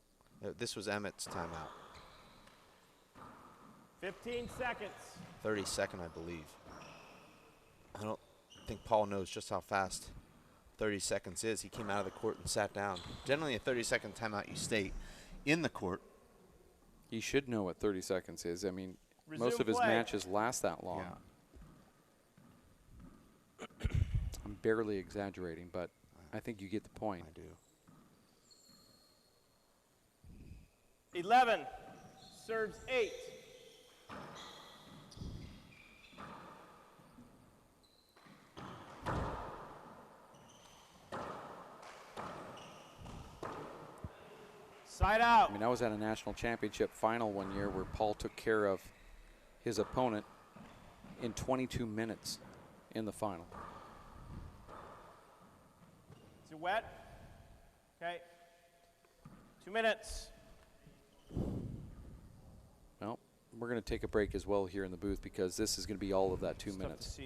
This was Emmett's timeout. 15 seconds. 32nd, I believe. I don't think Paul knows just how fast 30 seconds is. He came out of the court and sat down. Generally, a 30-second timeout, you stay in the court. He should know what 30 seconds is. I mean, Resume most of his play. matches last that long. Yeah. I'm barely exaggerating, but I think you get the point. I do. 11 serves 8. Side out. I mean, I was at a national championship final one year where Paul took care of his opponent in 22 minutes in the final. Is it wet? Okay. 2 minutes. Well, we're going to take a break as well here in the booth because this is going to be all of that 2 minutes.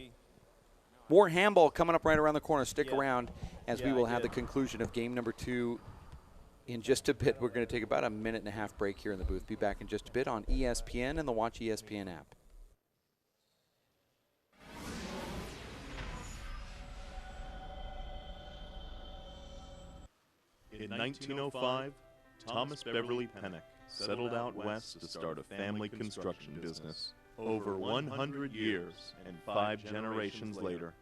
More handball coming up right around the corner. Stick around as we will have the conclusion of game number 2 in just a bit. We're going to take about a minute and a half break here in the booth. Be back in just a bit on ESPN and the Watch ESPN app. In 1905, Thomas Beverly Pennock settled out west to start a family construction business. Over 100 years and 5 generations later,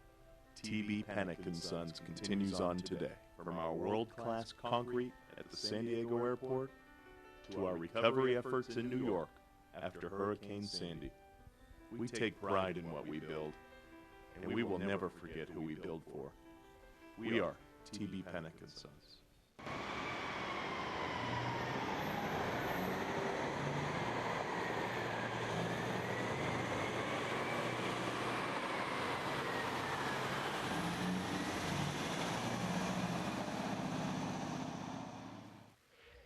T.B. Pennock & Sons continues on today. From our world-class concrete at the San Diego airport to our recovery efforts in New York after Hurricane Sandy. We take pride in what we build, and we will never forget who we build for. We are T.B. Pennock & Sons.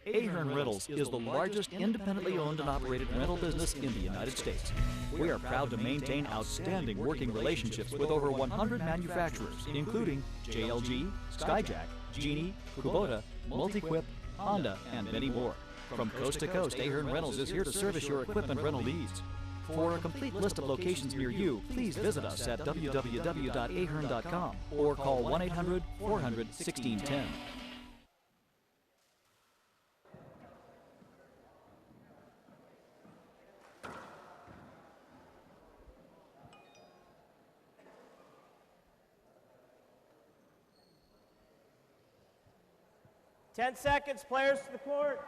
Ahern Rentals is the largest independently owned and operated rental business in the United States. We are proud to maintain outstanding working relationships with over 100 manufacturers, including JLG, Skyjack, Genie, Kubota, Multiquip, Honda, and many more. From coast to coast, Ahern Rentals is here to service your equipment rental needs. For a complete list of locations near you, please visit us at www.ahern.com or call 1-800-400-1610. Ten seconds, players to the court.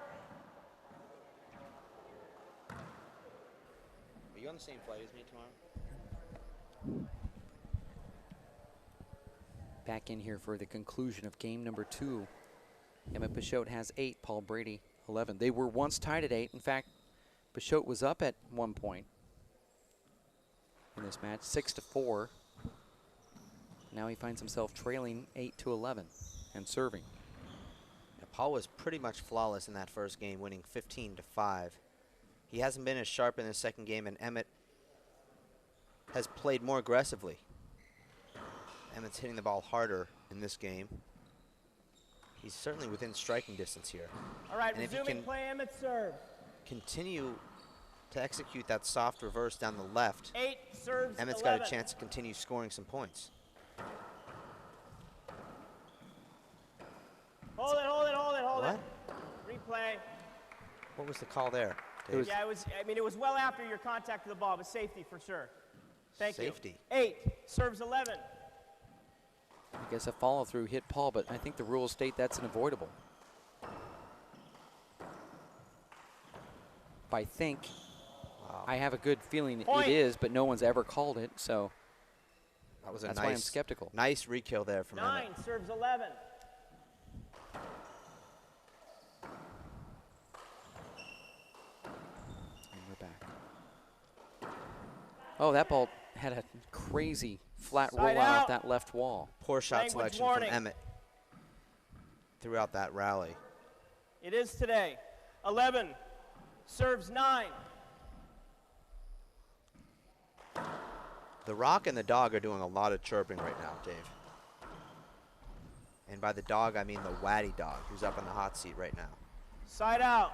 Are you on the same flight as me tomorrow? Back in here for the conclusion of game number 2. Emmett Peixoto has 8, Paul Brady 11. They were once tied at 8. In fact, Peixoto was up at one point in this match, 6-4. Now he finds himself trailing 8-11 and serving. Paul was pretty much flawless in that first game, winning 15-5. He hasn't been as sharp in the second game, and Emmett has played more aggressively. Emmett's hitting the ball harder in this game. He's certainly within striking distance here. All right, And if he resuming can play, Emmett serve. continue to execute that soft reverse down the left, 8 serves, Emmett's 11. got a chance to continue scoring some points. Hold it, hold it, hold it, hold What? it. Replay. What was the call there, Dave? Yeah, it was well after your contact to the ball, but safety for sure. Thank you. Safety. 8 serves 11. I guess a follow-through hit Paul, but I think the rules state that's unavoidable. I think, I have a good feeling Point. it is, but no one's ever called it, so That was a that's nice, why I'm skeptical. nice re-kill there from 9 Emmett. serves 11. And we're back. Oh, that ball had a crazy flat Side roll out out. that left wall. Poor shot Language selection warning. from Emmett throughout that rally. It is today. 11 serves 9. The Rock and the Dog are doing a lot of chirping right now, Dave. And by the dog, I mean the Waddy dog, who's up in the hot seat right now. Side out.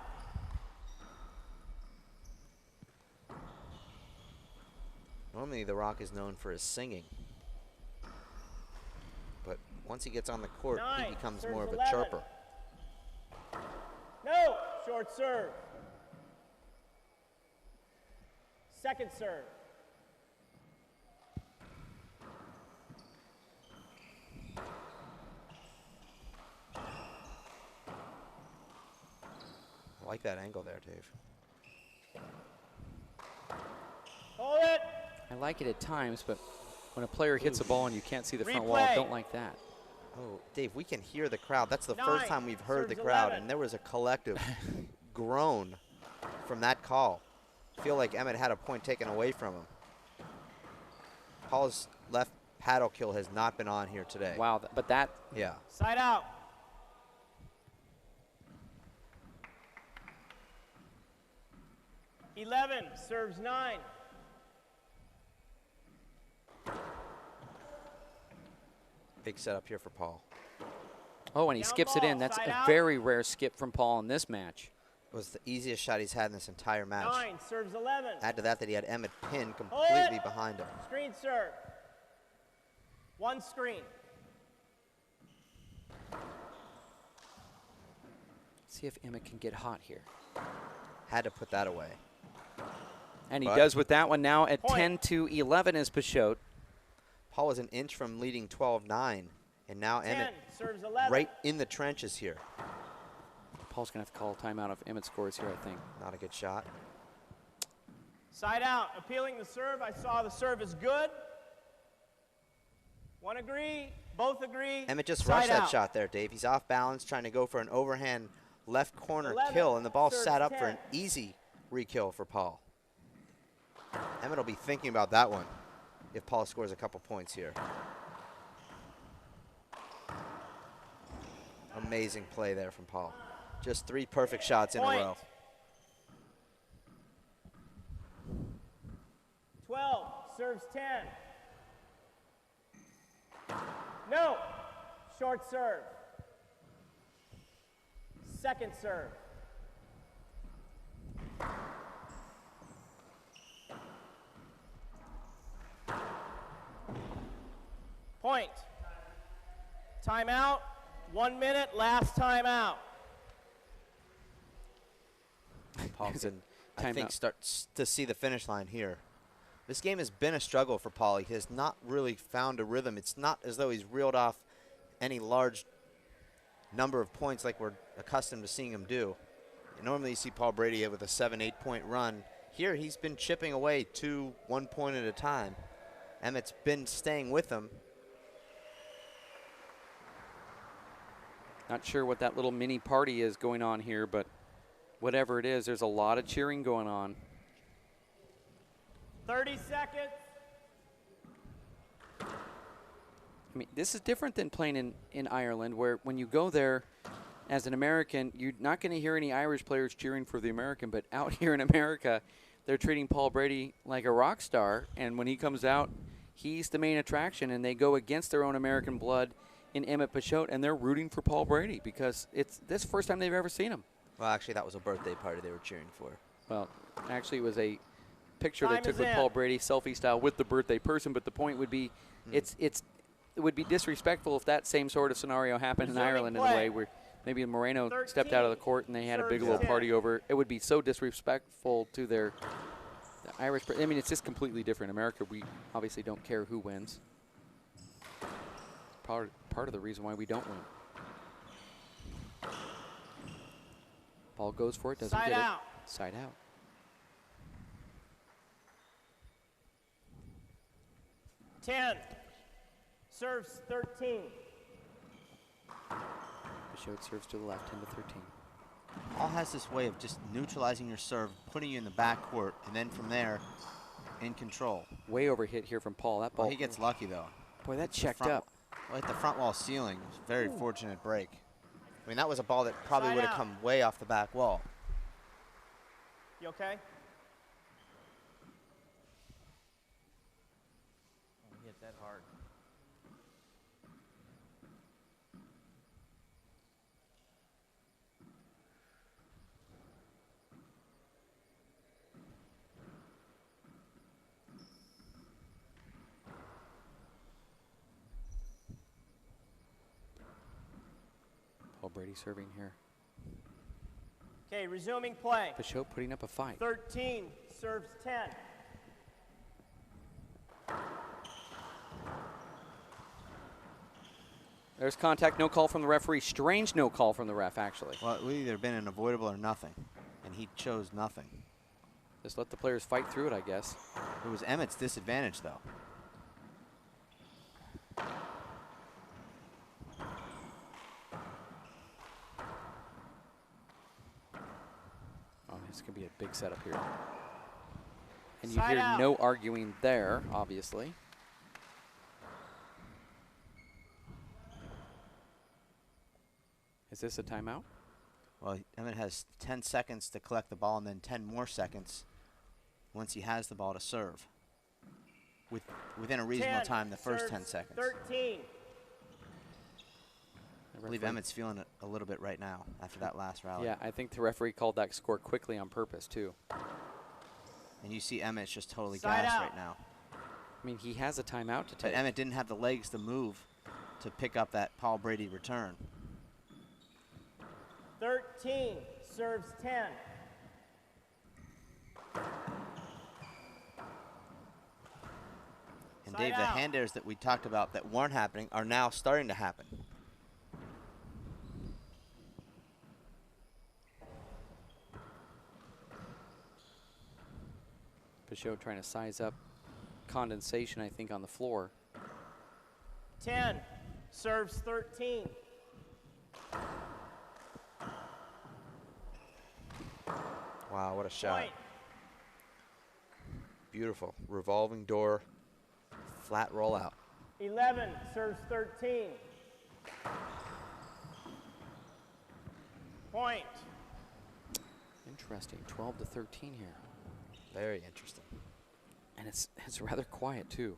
Normally, the Rock is known for his singing. But once he gets on the court, 9 he becomes serves more of a 11. chirper. No, short serve. Second serve. I like that angle there, Dave. Hold it. I like it at times, but when a player hits a ball and you can't see the front wall, Replay. I don't like that. Oh, Dave, we can hear the crowd. That's the 9 first time we've heard the serves crowd, 11. and there was a collective groan from that call. I feel like Emmett had a point taken away from him. Paul's left paddle kill has not been on here today. Wow, but that, Yeah. Side out. Eleven serves 9. Big setup here for Paul. oh, and he Down skips it ball, in. That's side a out. very rare skip from Paul in this match. It was the easiest shot he's had in this entire match. 9 serves 11. Add to that he had Emmett pinned Hold completely it. behind him. Screen serve. 1 screen. See if Emmett can get hot here. Had to put that away. And he But- does with that one now at Point. 10-11 is Peixoto. Paul was an inch from leading 12-9, and now 10 Emmett serves 11. right in the trenches here. Paul's going to have to call a timeout if Emmett scores here, I think. Not a good shot. Side out. Appealing the serve. I saw the serve is good. One agree. Both agree. Emmett just Side rushed that out. shot there, Dave. He's off balance, trying to go for an overhand left corner 11 kill, and the ball serves sat up for 10. an easy re-kill for Paul. Emmett will be thinking about that one if Paul scores a couple points here. Amazing play there from Paul. Just 3 perfect shots in a Point. row. 12 serves 10. No. Short serve. Second serve. Point. Timeout. 1 minute. Last timeout. Paul There's a can, I think, timeout. starts to see the finish line here. This game has been a struggle for Paul. He has not really found a rhythm. It's not as though he's reeled off any large number of points like we're accustomed to seeing him do. Normally you see Paul Brady with a 7-8 point run. Here he's been chipping away 1 point at a time. Emmett's been staying with him. Not sure what that little mini party is going on here, but whatever it is, there's a lot of cheering going on. 30 seconds. I mean, this is different than playing in Ireland, where when you go there as an American, you're not going to hear any Irish players cheering for the American, but out here in America, they're treating Paul Brady like a rock star, and when he comes out, he's the main attraction, and they go against their own American blood in E Ft Peixoto, and they're rooting for Paul Brady because this is the first time they've ever seen him. Well, actually, that was a birthday party they were cheering for. Well, actually, it was a picture Time they took is with in. Paul Brady, selfie style, with the birthday person. But the point would be, it would be disrespectful if that same sort of scenario happened in Resuming Ireland in play. a way where maybe Moreno 13 stepped out of the court and they had a big serves little 10. party over. It would be so disrespectful to the Irish. I mean, it's just completely different. In America, we obviously don't care who wins. Part of the reason why we don't win. Ball goes for it, doesn't Side get out. it. Side out. 10. Serves 13. Peixoto serves to the left, 10 to 13. Paul has this way of just neutralizing your serve, putting you in the back court, and then from there, in control. Way overhit here from Paul. That ball. Well, he gets lucky, though. Boy, that checked Front- up. Well, hit the front wall ceiling. It was a very fortunate break. I mean, that was a ball that probably Side would have out. come way off the back wall. You okay? He hit that hard. Paul Brady serving here. Okay, resuming play. Peixoto putting up a fight. 13 serves 10. There's contact, no call from the referee. Strange no call from the ref, actually. Well, it would either been an avoidable or nothing, and he chose nothing. Just let the players fight through it, I guess. It was Emmett's disadvantage, though. Oh, it's going to be a big setup here. And you Side hear out. no arguing there, obviously. Is this a timeout? Well, Emmett has 10 seconds to collect the ball and then 10 more seconds once he has the ball to serve. Within a reasonable 10 time, the first 10 serves seconds. 13. I believe Emmett's feeling it a little bit right now after that last rally. Yeah, I think the referee called that score quickly on purpose, too. And you see Emmett's just totally Side gassed out. right now. I mean, he has a timeout to But take. Emmett didn't have the legs to move to pick up that Paul Brady return. 13 serves 10. And Side Dave, the out. hand airs that we talked about that weren't happening are now starting to happen. Peixoto trying to size up condensation, I think, on the floor. 10 serves 13. Wow, what a shot. Point. Beautiful. Revolving door, flat rollout. 11 serves 13. Point. Interesting, 12 to 13 here. Very interesting. And it's rather quiet, too.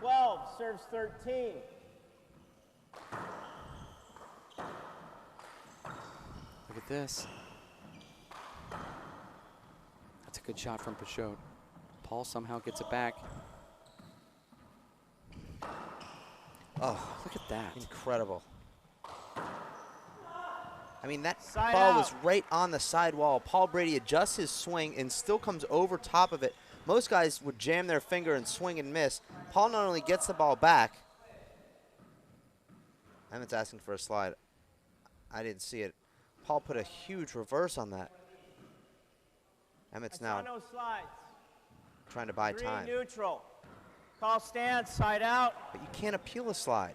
12 serves 13. Look at this. That's a good shot from Peixoto. Paul somehow gets it back. Oh, Look at that. incredible. I mean, that Side ball out. was right on the side wall. Paul Brady adjusts his swing and still comes over top of it. Most guys would jam their finger and swing and miss. Paul not only gets the ball back. Emmett's asking for a slide. I didn't see it. Paul put a huge reverse on that. Emmett's I now saw no slides. trying to buy Green time. neutral. Call stance, side out. But you can't appeal a slide.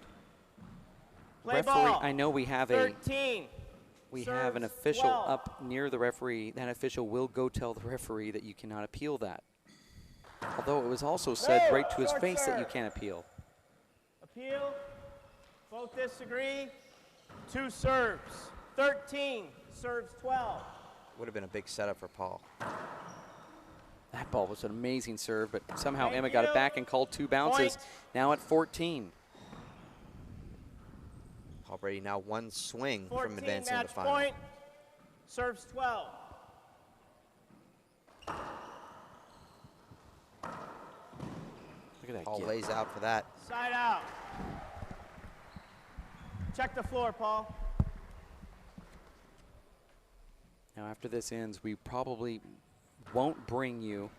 Play Referee, ball. I know we have 13. we have an serves official 12. up near the referee. That official will go tell the referee that you cannot appeal that. Although it was also said No, right to his short face that you serve. can't appeal. Appeal. Both disagree. 2 serves. 13 serves 12. Would have been a big setup for Paul. That ball was an amazing serve, but somehow Emmett got it back and called 2 bounces. Now at 14. Paul Brady now 1 swing 14, from advancing to the match final. point. Serves 12. Look at that Paul kid. lays out for that. Side out. Check the floor, Paul. Now after this ends, we probably won't bring you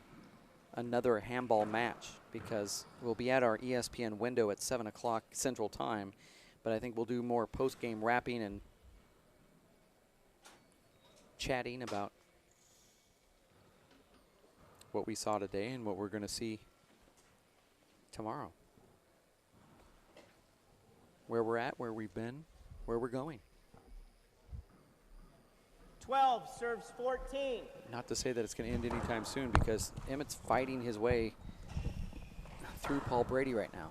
another handball match because we'll be at our ESPN window at 7 o'clock Central Time, but I think we'll do more post-game wrapping and chatting about what we saw today and what we're going to see tomorrow. Where we're at, where we've been, where we're going. 12 serves 14. Not to say that it's going to end anytime soon because Emmett's fighting his way through Paul Brady right now.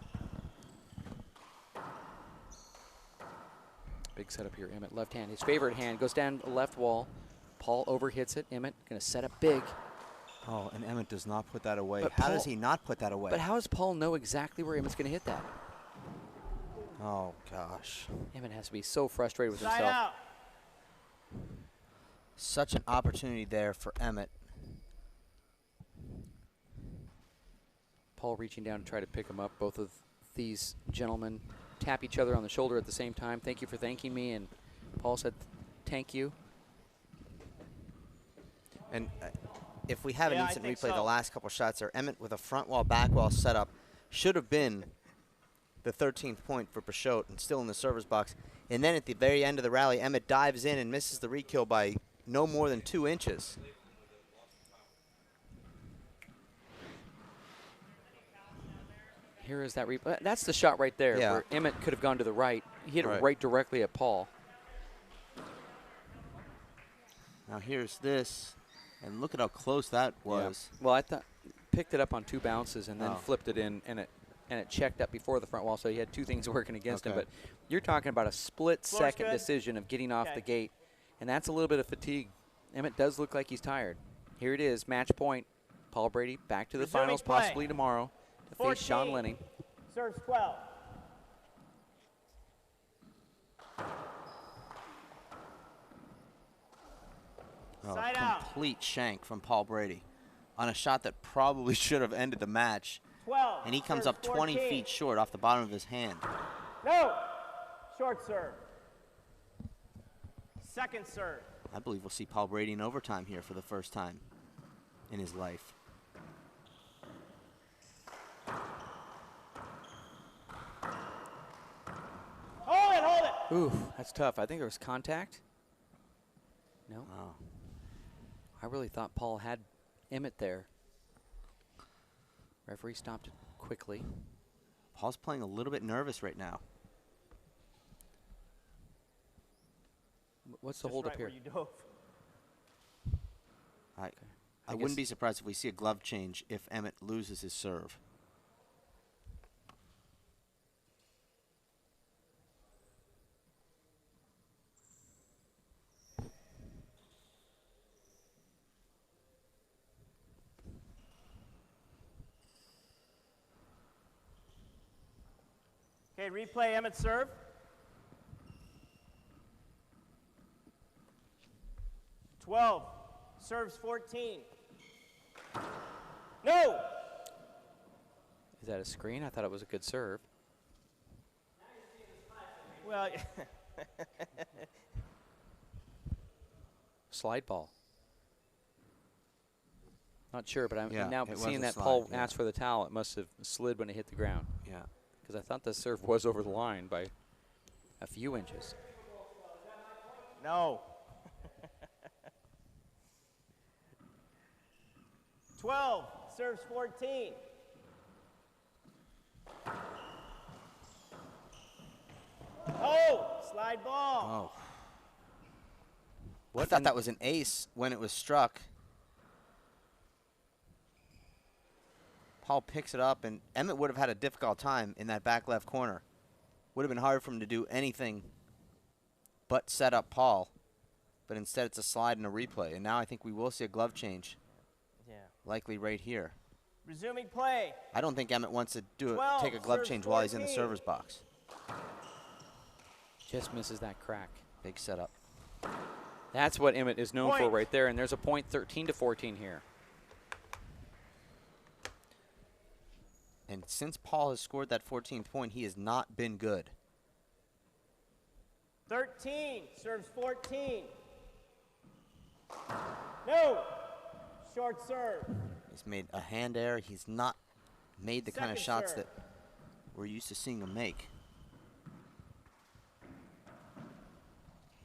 Big setup here, Emmett, left hand. His favorite hand goes down the left wall. Paul overhits it. Emmett going to set up big. Oh, and Emmett does not put that away. But How Paul- does he not put that away? But how does Paul know exactly where Emmett's going to hit that? Oh, gosh. Emmett has to be so frustrated with Side himself. out. Such an opportunity there for Emmett. Paul reaching down to try to pick him up. Both of these gentlemen tap each other on the shoulder at the same time. Thank you for thanking me. And Paul said, thank you. And if we have an Yeah, I instant think replay, the so. last couple shots there, Emmett with a front wall, back wall setup should have been the 13th point for Peixoto and still in the service box. And then at the very end of the rally, Emmett dives in and misses the re-kill by no more than 2 inches. Here is that replay. That's the shot right there Yeah. where Emmett could have gone to the right. He hit Right. it right directly at Paul. Now here's this, and look at how close that was. Yeah. Well, I thought picked it up on 2 bounces and then Oh. flipped it in, and it checked up before the front wall, so he had 2 things working against him. Okay. But you're talking about a split-second good. decision of getting off Okay. the gate, and that's a little bit of fatigue. Emmett does look like he's tired. Here it is, match point. Paul Brady back to the Resuming finals play. possibly tomorrow to face Sean 14. Lenny. Serves 12. Oh, Side out. complete shank from Paul Brady on a shot that probably should have ended the match. 12. And he comes serves up 20 14. feet short off the bottom of his hand. No. Short serve. Second serve. I believe we'll see Paul Brady in overtime here for the first time in his life. Hold it, hold it. Ooh, that's tough. I think there was contact. No, Oh. I really thought Paul had Emmett there. Referee stopped it quickly. Paul's playing a little bit nervous right now. What's the Just hold up right here? where you dove. I I wouldn't guess- be surprised if we see a glove change if Emmett loses his serve. Okay, replay Emmett serve. Twelve. Serves 14. No! Is that a screen? I thought it was a good serve. Well, Slide ball. Not sure, but I'm Yeah, now it was seeing a that slide, Paul yeah. asked for the towel. It must have slid when it hit the ground Yeah. because I thought the serve was over the line by a few inches. no. 12. Serves 14. Oh! Slide ball. Oh. I thought that was an ace when it was struck. Paul picks it up, and Emmett would have had a difficult time in that back left corner. Would have been hard for him to do anything but set up Paul. but instead it's a slide and a replay. And now I think we will see a glove change, likely right here. Resuming play. I don't think Emmett wants to take a glove change 14. while he's in the server's box. Just misses that crack. Big setup. That's what Emmett is known for right there, and there's a point, 13-14 here. And since Paul has scored that 14th point, he has not been good. 13, serves 14. No, short serve. He's made a hand error. He's not made the kind of shots that we're used to seeing him make.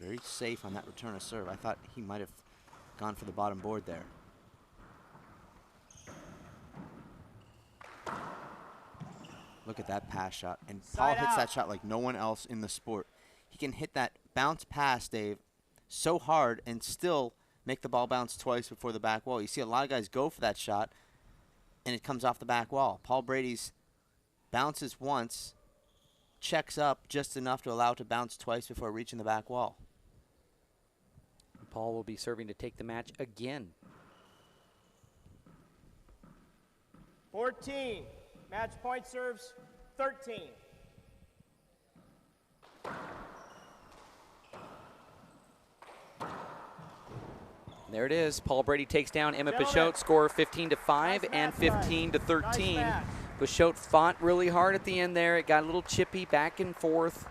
Very safe on that return of serve. I thought he might have gone for the bottom board there. Look at that pass shot. And Paul hits that shot like no one else in the sport. He can hit that bounce pass, Dave, so hard and still make the ball bounce twice before the back wall. You see a lot of guys go for that shot, and it comes off the back wall. Paul Brady's bounces once, checks up just enough to allow it to bounce twice before reaching the back wall. Paul will be serving to take the match again. 14, match point serves 13. There it is. Paul Brady takes down Emmett Peixoto, score 15-5 and 15-13. Peixoto fought really hard at the end there. It got a little chippy back and forth.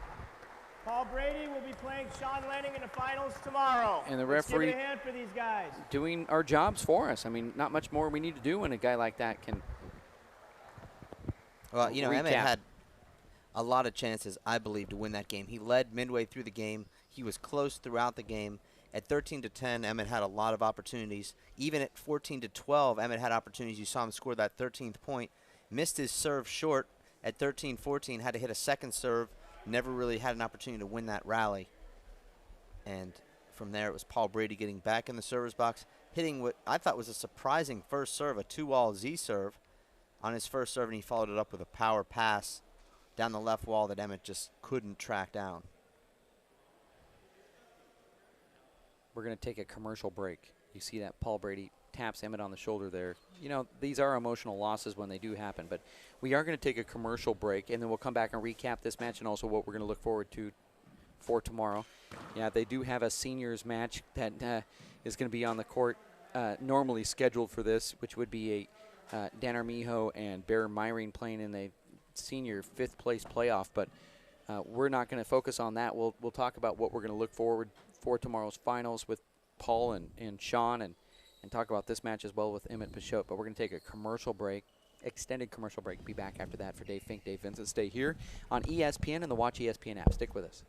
Paul Brady will be playing Sean Lanning in the finals tomorrow. And the Let's referee give it a hand for these guys. Doing our jobs for us. I mean, not much more we need to do when a guy like that can. Well, you know, Emmett had a lot of chances, I believe, to win that game. He led midway through the game. He was close throughout the game. At 13-10, Emmett had a lot of opportunities. Even at 14-12, Emmett had opportunities. You saw him score that 13th point. Missed his serve short at 13-14, had to hit a second serve. Never really had an opportunity to win that rally. And from there, it was Paul Brady getting back in the server's box, hitting what I thought was a surprising first serve, a 2-wall Z serve on his first serve, and he followed it up with a power pass down the left wall that Emmett just couldn't track down. We're going to take a commercial break. You see that Paul Brady taps Emmett on the shoulder there. You know, these are emotional losses when they do happen, but we are going to take a commercial break, and then we'll come back and recap this match and also what we're going to look forward to for tomorrow. Yeah, they do have a seniors match that is going to be on the court normally scheduled for this, which would be a Dan Armijo and Bear Myring playing in the senior 5th place playoff, but we're not going to focus on that. We'll talk about what we're going to look forward for tomorrow's finals with Paul and Sean, and talk about this match as well with Emmett Peixoto. But we're going to take a commercial break, extended commercial break. Be back after that for Dave Fink, Dave Vincent. Stay here on ESPN and the Watch ESPN app. Stick with us.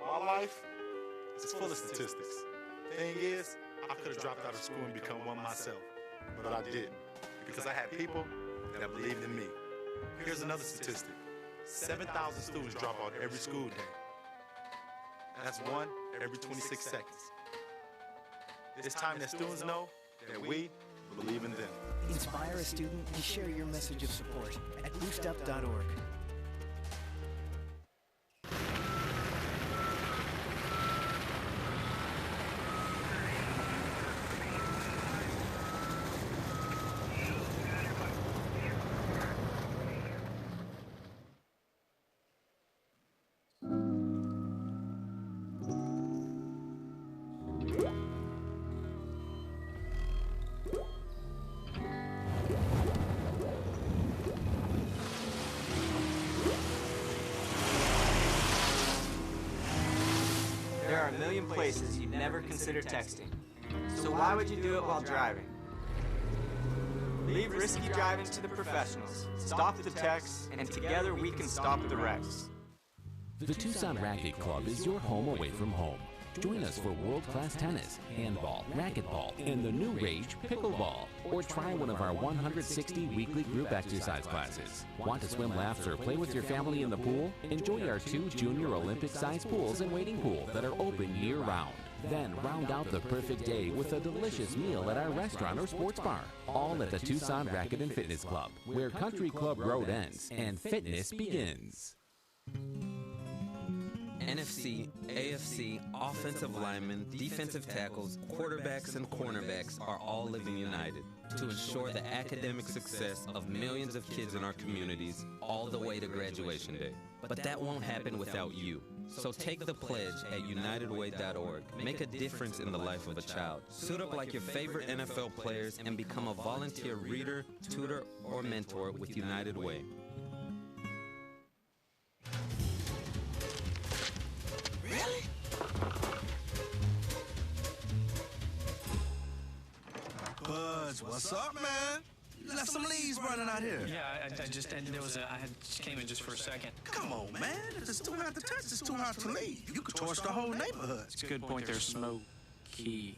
My life is full of statistics. Thing is, I could have dropped out of school and become one myself, but I didn't, because I had people that believed in me. Here's another statistic. 7,000 students drop out every school day. That's one every 26 seconds. It's time that students know that we believe in them. Inspire a student and share your message of support at boostup.org. There are a million places you'd never consider texting. So why would you do it while driving? Leave risky driving to the professionals. Stop the texts, and together we can stop the wrecks. The Tucson Racket Club is your home away from home. Join us for world-class tennis, handball, racquetball, and the new rage, pickleball. Or try one of our 160 weekly group exercise classes. Want to swim laps or play with your family in the pool? Enjoy our 2 junior Olympic-sized pools and wading pool that are open year-round. Then round out the perfect day with a delicious meal at our restaurant or sports bar. All at the Tucson Racket and Fitness Club, where Country Club Road ends and fitness begins. NFC, AFC, offensive linemen, defensive tackles, quarterbacks, and cornerbacks are all living united to ensure the academic success of millions of kids in our communities all the way to graduation day. But that won't happen without you. So take the pledge at unitedway.org. Make a difference in the life of a child. Suit up like your favorite NFL players and become a volunteer reader, tutor, or mentor with United Way. Really? Buzz, what's up, man? You left some leaves running out here. Yeah, I just came in just for a second. Come on, man. If it's too hot to touch, it's too hot to leave. You could torch the whole neighborhood. It's a good point. There's smoky.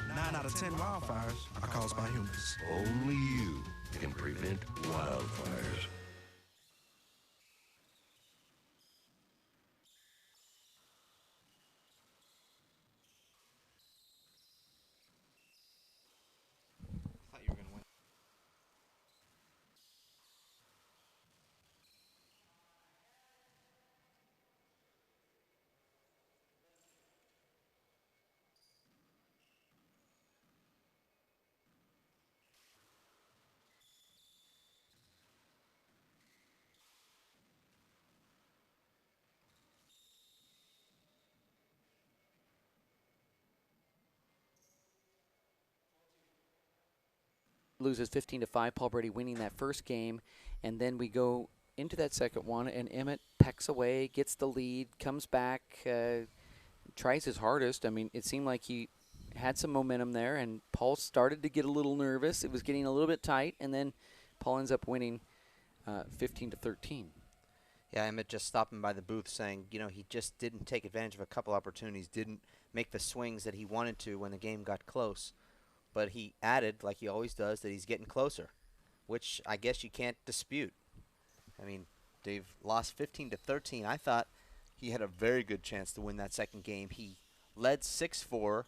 9 out of 10 wildfires are caused by humans. Only you can prevent wildfires. Loses 15-5. Paul Brady winning that first game, and then we go into that second one, and Emmett pecks away, gets the lead, comes back, tries his hardest. I mean, it seemed like he had some momentum there, and Paul started to get a little nervous. It was getting a little bit tight, and then Paul ends up winning 15-13. Yeah, Emmett just stopping by the booth saying, you know, he just didn't take advantage of a couple opportunities, didn't make the swings that he wanted to when the game got close. But he added, like he always does, that he's getting closer, which I guess you can't dispute. I mean, they've lost 15-13. I thought he had a very good chance to win that second game. He led 6-4.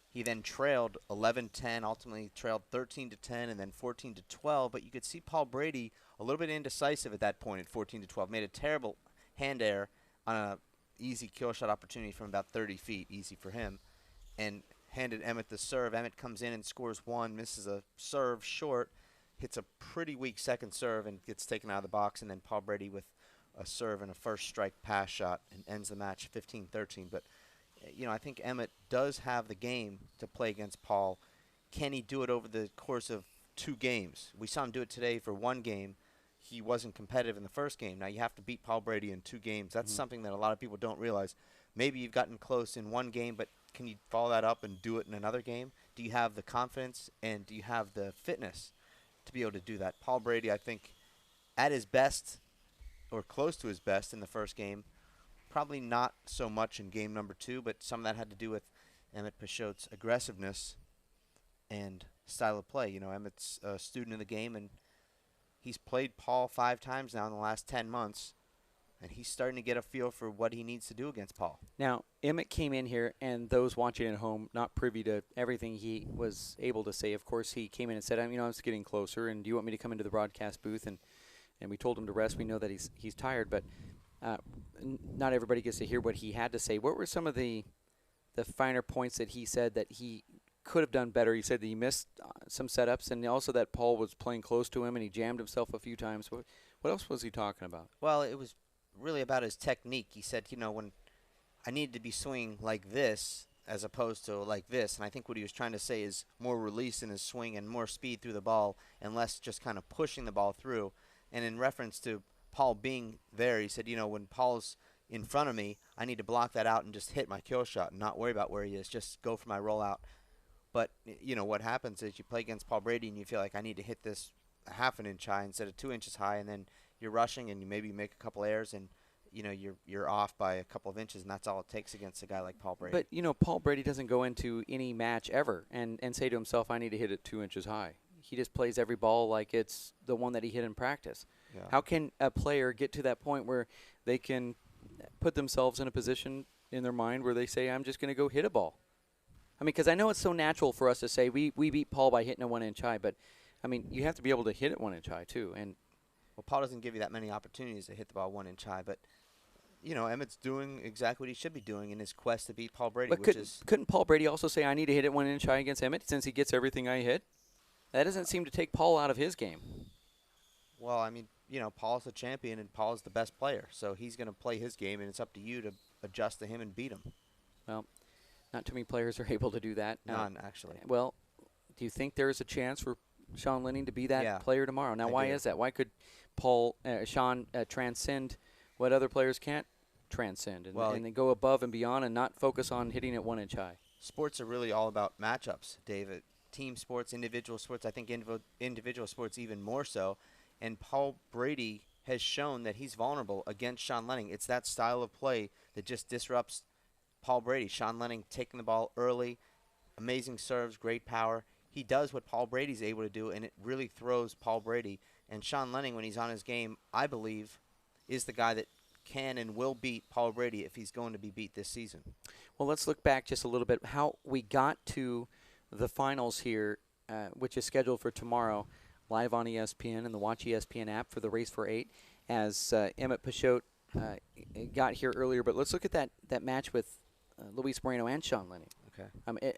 He then trailed 11-10, ultimately trailed 13-10, and then 14-12. But you could see Paul Brady a little bit indecisive at that point at 14-12. Made a terrible hand error on an easy kill shot opportunity from about 30 feet, easy for him, and handed Emmett the serve. Emmett comes in and scores one, misses a serve short, hits a pretty weak second serve and gets taken out of the box, and then Paul Brady with a serve and a first strike pass shot and ends the match 15-13. But, you know, I think Emmett does have the game to play against Paul. Can he do it over the course of 2 games? We saw him do it today for 1 game. He wasn't competitive in the first game. Now you have to beat Paul Brady in 2 games. That's something that a lot of people don't realize. Maybe you've gotten close in 1 game, but can you follow that up and do it in another game? Do you have the confidence and do you have the fitness to be able to do that? Paul Brady, I think, at his best or close to his best in the first game, probably not so much in game number 2, but some of that had to do with Emmett Peixoto's aggressiveness and style of play. You know, Emmett's a student of the game, and he's played Paul 5 times now in the last 10 months. And he's starting to get a feel for what he needs to do against Paul. Now, Emmett came in here, and those watching at home, not privy to everything he was able to say, of course, he came in and said, you know, I was getting closer, and do you want me to come into the broadcast booth? And we told him to rest. We know that he's tired, but not everybody gets to hear what he had to say. What were some of the finer points that he said that he could have done better? He said that he missed some setups, and also that Paul was playing close to him, and he jammed himself a few times. What else was he talking about? Well, it was really about his technique. He said, you know, when I needed to be swinging like this as opposed to like this, and I think what he was trying to say is more release in his swing and more speed through the ball and less just kind of pushing the ball through. And in reference to Paul being there, he said, you know, when Paul's in front of me, I need to block that out and just hit my kill shot and not worry about where he is, just go for my rollout. But, you know, what happens is you play against Paul Brady and you feel like I need to hit this a half an inch high instead of 2 inches high, and then you're rushing and you maybe make a couple errors and, you know, you're off by a couple of inches, and that's all it takes against a guy like Paul Brady. But, you know, Paul Brady doesn't go into any match ever and say to himself, I need to hit it 2 inches high. He just plays every ball like it's the one that he hit in practice. Yeah. How can a player get to that point where they can put themselves in a position in their mind where they say, I'm just going to go hit a ball. I mean, because I know it's so natural for us to say we beat Paul by hitting a 1-inch high, but, I mean, you have to be able to hit it 1-inch high, too. And well, Paul doesn't give you that many opportunities to hit the ball 1-inch high, but, you know, Emmett's doing exactly what he should be doing in his quest to beat Paul Brady, but couldn't Paul Brady also say, I need to hit it 1-inch high against Emmett since he gets everything I hit? That doesn't seem to take Paul out of his game. Well, I mean, you know, Paul's the champion and Paul's the best player, so he's going to play his game, and it's up to you to adjust to him and beat him. Well, not too many players are able to do that. None, actually. Well, do you think there's a chance for Sean Lenning to be that player tomorrow? Now, why is that? Why could Sean transcend what other players can't transcend and then go above and beyond and not focus on hitting it 1-inch high? Sports are really all about matchups, David. Team sports, individual sports, I think individual sports even more so. And Paul Brady has shown that he's vulnerable against Sean Lenning. It's that style of play that just disrupts Paul Brady. Sean Lenning taking the ball early, amazing serves, great power. He does what Paul Brady's able to do, and it really throws Paul Brady. And Sean Lenning, when he's on his game, I believe, is the guy that can and will beat Paul Brady if he's going to be beat this season. Well, let's look back just a little bit. How we got to the finals here, which is scheduled for tomorrow, live on ESPN and the Watch ESPN app for the Race for 8, as Emmett Peixoto got here earlier. But let's look at that match with Luis Moreno and Sean Lenning. Okay.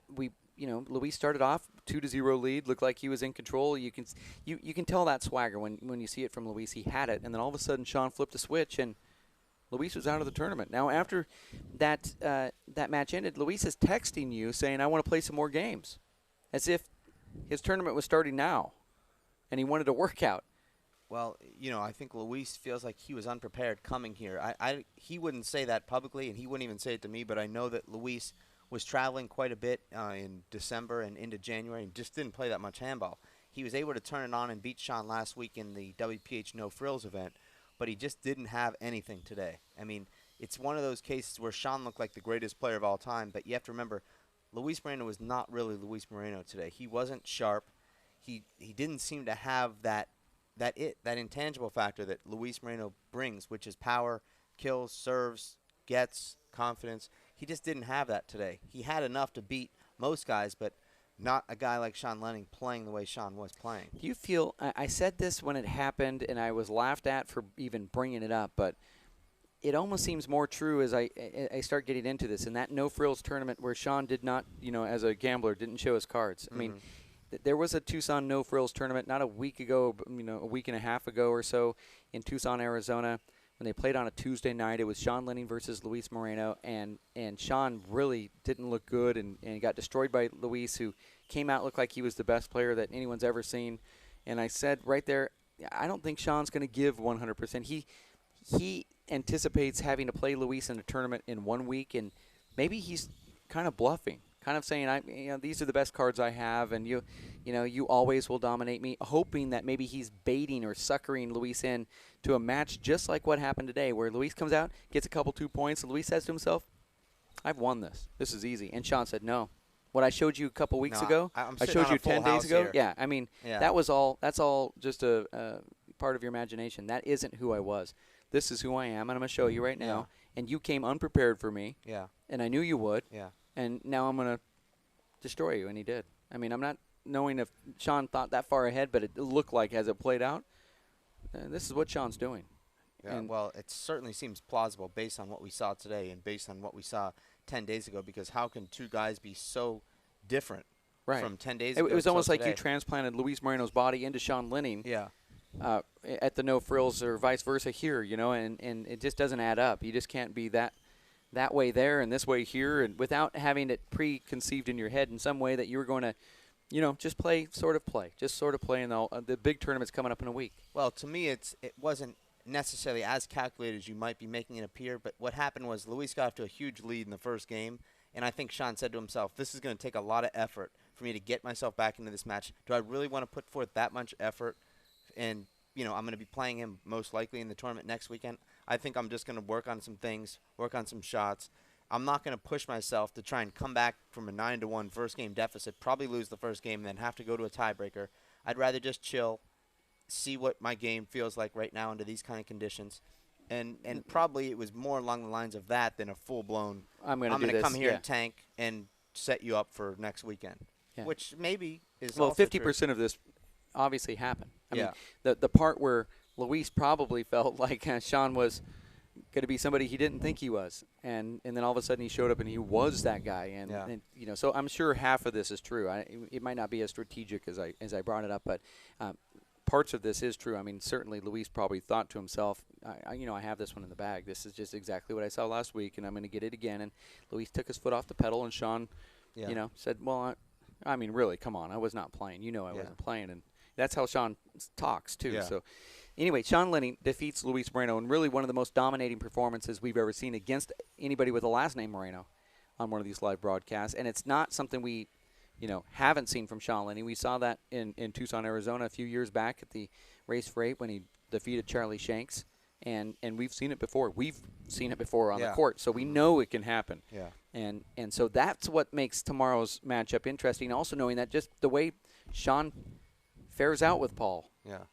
Luis started off 2-0 lead, looked like he was in control. You can tell that swagger when you see it from Luis. He had it, and then all of a sudden Sean flipped a switch, and Luis was out of the tournament. Now, after that match ended, Luis is texting you saying, I want to play some more games, as if his tournament was starting now, and he wanted to work out. Well, you know, I think Luis feels like he was unprepared coming here. He wouldn't say that publicly, and he wouldn't even say it to me, but I know that Luis was traveling quite a bit in December and into January and just didn't play that much handball. He was able to turn it on and beat Sean last week in the WPH No Frills event, but he just didn't have anything today. I mean, it's one of those cases where Sean looked like the greatest player of all time, but you have to remember, Luis Moreno was not really Luis Moreno today. He wasn't sharp. He didn't seem to have that intangible factor that Luis Moreno brings, which is power, kills, serves, gets, confidence. He just didn't have that today. He had enough to beat most guys, but not a guy like Sean Lenning playing the way Sean was playing. Do you feel, I said this when it happened, and I was laughed at for even bringing it up, but it almost seems more true as I start getting into this. In that no-frills tournament where Sean did not, as a gambler, didn't show his cards. I mean, there was a Tucson no-frills tournament not a week ago, a week and a half ago or so in Tucson, Arizona. When they played on a Tuesday night, it was Sean Lenning versus Luis Moreno, and Sean really didn't look good and got destroyed by Luis, who came out looked like he was the best player that anyone's ever seen. And I said right there, I don't think Sean's going to give 100%. He anticipates having to play Luis in a tournament in 1 week, and maybe he's kind of bluffing, kind of saying, these are the best cards I have, and you always will dominate me, hoping that maybe he's baiting or suckering Luis in to a match just like what happened today, where Luis comes out, gets a couple 2 points, and Luis says to himself, I've won this. This is easy. And Sean said, no. What I showed you a couple weeks ago, I showed you 10 days ago. Here. Yeah, I mean, that's all just a part of your imagination. That isn't who I was. This is who I am, and I'm going to show you right now. And you came unprepared for me. Yeah. And I knew you would. Yeah. And now I'm going to destroy you, and he did. I mean, I'm not knowing if Sean thought that far ahead, but it looked like as it played out, this is what Sean's doing. Yeah, well, it certainly seems plausible based on what we saw today and based on what we saw 10 days ago, because how can two guys be so different from 10 days ago? It was almost like you transplanted Luis Moreno's body into Sean Lenning at the no frills or vice versa here, and it just doesn't add up. You just can't be that way there and this way here, and without having it preconceived in your head in some way that you were going to, just sort of play in the big tournaments coming up in a week. Well, to me, it wasn't necessarily as calculated as you might be making it appear, but what happened was Luis got off to a huge lead in the first game, and I think Sean said to himself, this is going to take a lot of effort for me to get myself back into this match. Do I really want to put forth that much effort? And, I'm going to be playing him most likely in the tournament next weekend. I think I'm just going to work on some things, work on some shots. I'm not going to push myself to try and come back from a 9-1 first game deficit, probably lose the first game, and then have to go to a tiebreaker. I'd rather just chill, see what my game feels like right now under these kind of conditions, And probably it was more along the lines of that than a full-blown, I'm going to come here and tank and set you up for next weekend, which maybe is well, also 50% of this obviously happened. I mean, Yeah. the part where Luis probably felt like Sean was going to be somebody he didn't think he was, and then all of a sudden he showed up and he was that guy, and you know, so I'm sure half of this is true. It might not be as strategic as I brought it up, but parts of this is true. I mean, certainly Luis probably thought to himself, you know, I have this one in the bag. This is just exactly what I saw last week, and I'm going to get it again. And Luis took his foot off the pedal, and Sean, you know, said, well, I mean, really, come on, I was not playing. You know I wasn't playing, and that's how Sean talks too. Yeah. So anyway, Sean Lenny defeats Luis Moreno in really one of the most dominating performances we've ever seen against anybody with a last name Moreno on one of these live broadcasts. And it's not something we, you know, haven't seen from Sean Lenny. We saw that in Tucson, Arizona a few years back at the Race for 8 when he defeated Charlie Shanks. And we've seen it before. We've seen it before on the court, so we know it can happen. Yeah. And so that's what makes tomorrow's matchup interesting, also knowing that just the way Sean fares out with Paul. Yeah.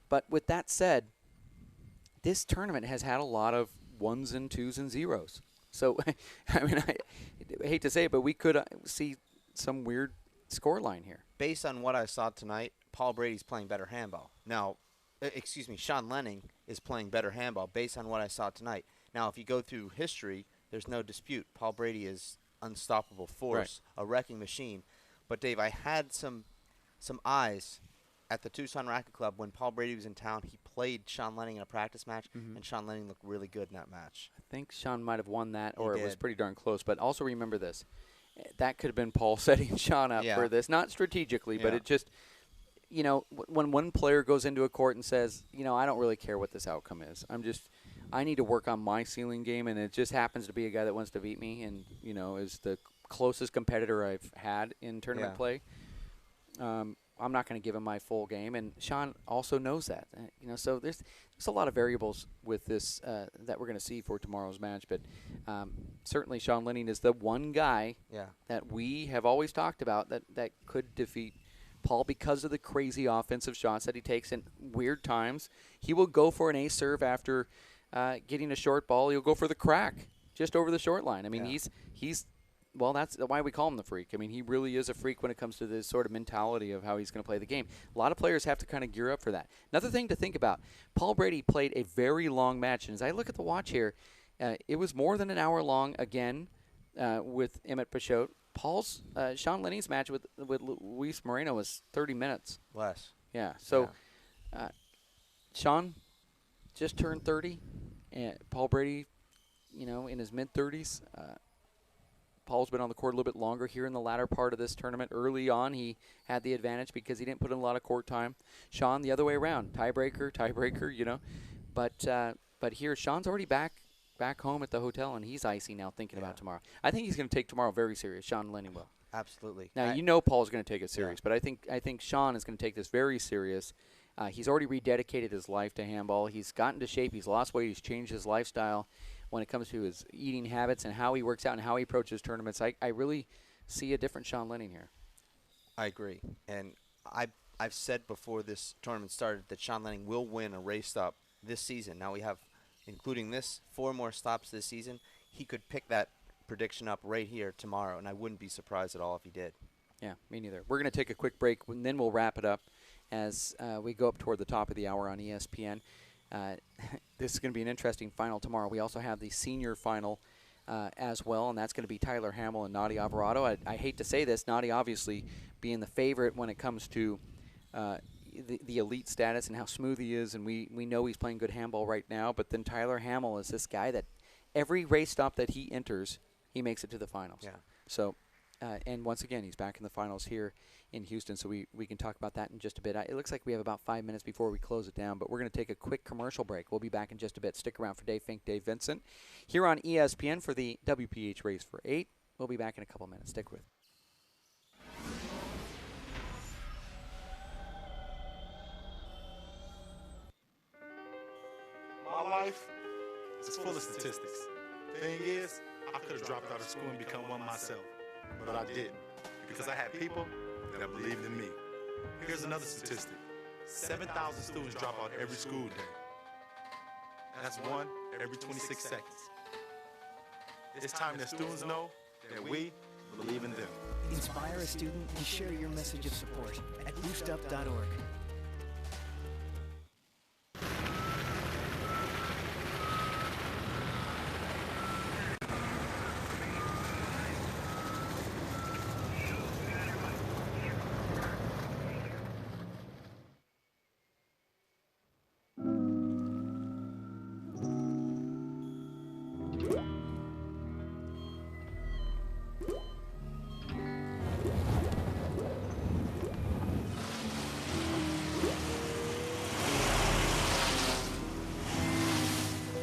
But with that said, this tournament has had a lot of 1s and 2s and 0s. So, I mean, I hate to say it, but we could see some weird scoreline here. Based on what I saw tonight, Paul Brady's playing better handball. Now, excuse me, Sean Lenning is playing better handball based on what I saw tonight. Now, if you go through history, there's no dispute. Paul Brady is unstoppable force, a wrecking machine. But, Dave, I had some eyes at the Tucson Racket Club when Paul Brady was in town. He played Sean Lenning in a practice match, and Sean Lenning looked really good in that match. I think Sean might have won that, or He it was did. pretty darn close. But also remember this. That could have been Paul setting Sean up for this. Not strategically, but it just, you know, when one player goes into a court and says, you know, I don't really care what this outcome is. I need to work on my ceiling game, and it just happens to be a guy that wants to beat me and, you know, is the closest competitor I've had in tournament play. I'm not going to give him my full game, and Sean also knows that. You know, so there's a lot of variables with this that we're going to see for tomorrow's match. But certainly, Sean Lenning is the one guy that we have always talked about that could defeat Paul because of the crazy offensive shots that he takes in weird times. He will go for an ace serve after getting a short ball. He'll go for the crack just over the short line. I mean, he's well, that's why we call him the freak. I mean, he really is a freak when it comes to this sort of mentality of how he's going to play the game. A lot of players have to kind of gear up for that. Another thing to think about, Paul Brady played a very long match. And as I look at the watch here, it was more than an hour long again with E Ft Peixoto. Sean Lenning's match with Luis Moreno was 30 minutes. Less. Yeah. So Sean just turned 30. And Paul Brady, you know, in his mid-30s. Paul's been on the court a little bit longer here in the latter part of this tournament. Early on, he had the advantage because he didn't put in a lot of court time. Sean, the other way around, tiebreaker, you know. But here, Sean's already back home at the hotel, and he's icy now thinking about tomorrow. I think he's going to take tomorrow very serious. Sean Lenning will. Absolutely. Now, you know Paul's going to take it serious, but I think Sean is going to take this very serious. He's already rededicated his life to handball. He's gotten to shape. He's lost weight. He's changed his lifestyle when it comes to his eating habits and how he works out and how he approaches tournaments. I really see a different Sean Lenning here. I agree. And I've said before this tournament started that Sean Lenning will win a race stop this season. Now we have, including this, 4 more stops this season. He could pick that prediction up right here tomorrow, and I wouldn't be surprised at all if he did. Yeah, me neither. We're going to take a quick break, and then we'll wrap it up as we go up toward the top of the hour on ESPN. This is going to be an interesting final tomorrow. We also have the senior final as well, and that's going to be Tyler Hamill and Nadi Alvarado. I hate to say this, Nadi obviously being the favorite when it comes to the elite status and how smooth he is, and we know he's playing good handball right now, but then Tyler Hamill is this guy that every race stop that he enters, he makes it to the finals. Yeah. So, and once again, he's back in the finals here in Houston, so we can talk about that in just a bit. It looks like we have about 5 minutes before we close it down, but we're going to take a quick commercial break. We'll be back in just a bit. Stick around for Dave Fink, Dave Vincent, here on ESPN for the WPH Race for 8. We'll be back in a couple minutes. Stick with. My life is full of statistics. Thing is, I could have dropped out of school and become one myself, but I didn't, because I had people that believed in me. Here's another statistic. 7,000 students drop out every school day. That's one every 26 seconds. It's time that students know that we believe in them. Inspire a student and share your message of support at boostup.org.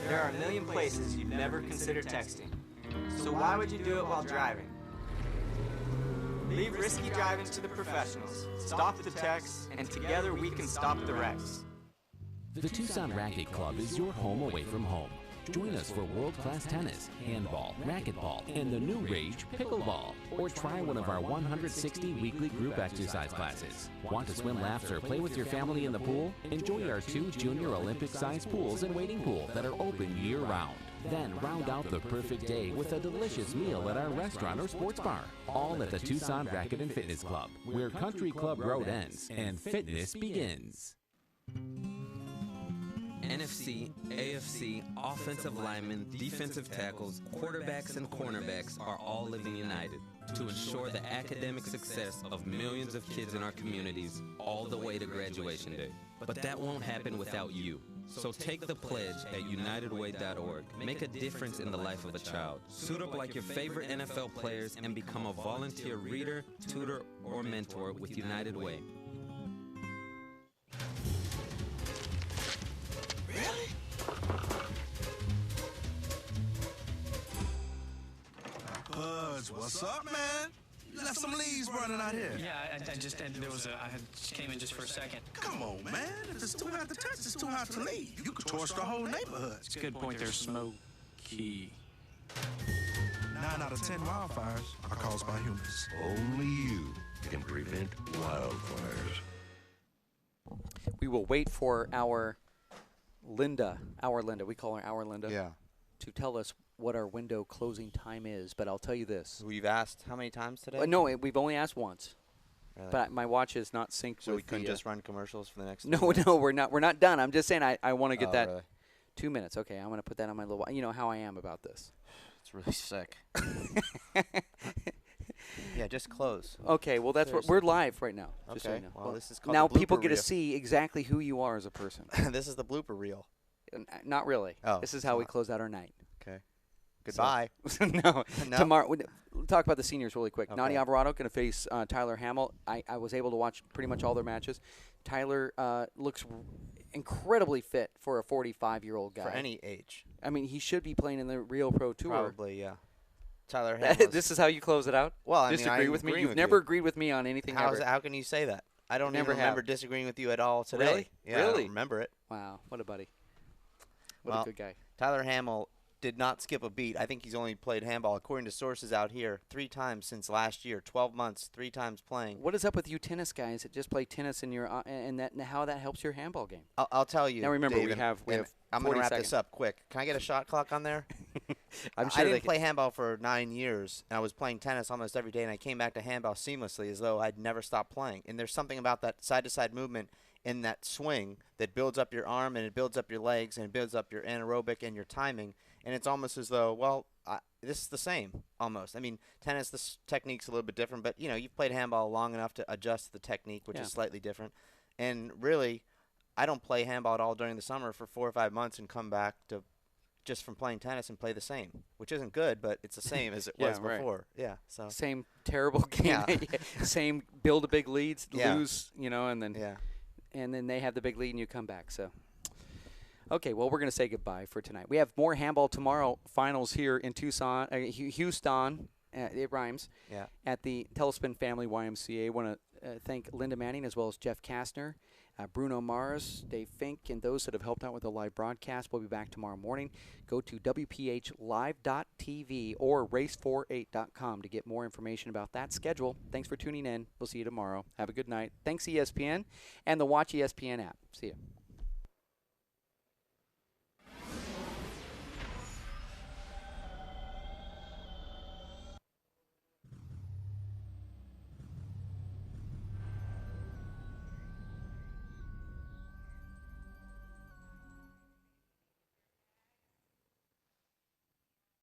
There are a million places you'd never consider texting. So why would you do it while driving? Leave risky driving to the professionals. Stop the texts, and together we can stop the wrecks. The Tucson Racket Club is your home away from home. Join us for world-class tennis, handball, racquetball, and the new rage, pickleball. Or try one of our 160 weekly group exercise classes. Want to swim laps or play with your family in the pool? Enjoy our 2 junior Olympic-sized pools and wading pool that are open year-round. Then round out the perfect day with a delicious meal at our restaurant or sports bar. All at the Tucson Racket and Fitness Club, where Country Club Road ends and fitness begins. NFC, AFC, offensive linemen, defensive tackles, quarterbacks, and cornerbacks are all living united to ensure the academic success of millions of kids in our communities all the way to graduation day. But that won't happen without you. So take the pledge at unitedway.org. Make a difference in the life of a child. Suit up like your favorite NFL players and become a volunteer reader, tutor, or mentor with United Way. Buds, what's up, man? You left some leaves running out here. Yeah, I just came in just for a second. Come on, man. If it's too hot to touch, it's too hot to leave. You could torch the whole neighborhood. It's a good point. There's smoky. 9 out of 10 wildfires are caused by humans. Only you can prevent wildfires. We will wait for our Linda, we call her our Linda, Yeah. to tell us what our window closing time is. But I'll tell you this. We've asked how many times today? No, we've only asked once. Really? But my watch is not synced So with we couldn't the, just run commercials for the next No, 2 minutes? no, we're not done. I'm just saying I want to get that really? 2 minutes. Okay, I'm going to put that on my little, you know how I am about this. It's really sick. Yeah, just close. Okay, well, that's what we're live right now. Just so Okay, you know. well, this is called now the people blooper get to reel. see exactly who you are as a person. This is the blooper reel. Not really. Oh, this is how we close out our night. Okay. Goodbye. So, no. Tomorrow, we'll talk about the seniors really quick. Okay. Nani Alvarado going to face Tyler Hamill. I was able to watch pretty much all their matches. Tyler looks incredibly fit for a 45-year-old guy. For any age. I mean, he should be playing in the Real Pro Tour. Probably, yeah. Tyler Hamill. This is how you close it out? Well, I disagree mean, with me? agree You've with never you. agreed with me on anything ever. How can you say that? I don't Never even remember have. disagreeing with you at all today. Really? Yeah, I Really? don't remember it. Wow, what a buddy. What Well, a good guy. Tyler Hamill did not skip a beat. I think he's only played handball, according to sources out here, 3 times since last year. 12 months, 3 times playing. What is up with you tennis guys that just play tennis in your and how that helps your handball game? I'll tell you. Now remember, David, we have I'm 40 going to wrap seconds. this up quick. Can I get a shot clock on there? I'm sure I they didn't can- play handball for 9 years, and I was playing tennis almost every day, and I came back to handball seamlessly as though I'd never stopped playing. And there's something about that side-to-side movement in that swing that builds up your arm, and it builds up your legs, and it builds up your anaerobic and your timing. And it's almost as though, well, this is the same almost. I mean, tennis, this technique's a little bit different, but, you know, you've played handball long enough to adjust the technique, which Yeah. is slightly different. And really, I don't play handball at all during the summer for 4 or 5 months and come back to just from playing tennis and play the same, which isn't good, but it's the same as it was right. before. Yeah, so Same terrible game. Yeah. Same build a big leads, Yeah. lose, you know, and then they have the big lead and you come back. So, okay, well, we're going to say goodbye for tonight. We have more handball tomorrow. Finals here in Tucson, Houston. It rhymes. Yeah. At the Telespin Family YMCA. I want to thank Linda Manning as well as Jeff Kastner, Bruno Mars, Dave Fink, and those that have helped out with the live broadcast. We'll be back tomorrow morning. Go to WPHlive.tv or race48.com to get more information about that schedule. Thanks for tuning in. We'll see you tomorrow. Have a good night. Thanks, ESPN, and the Watch ESPN app. See you.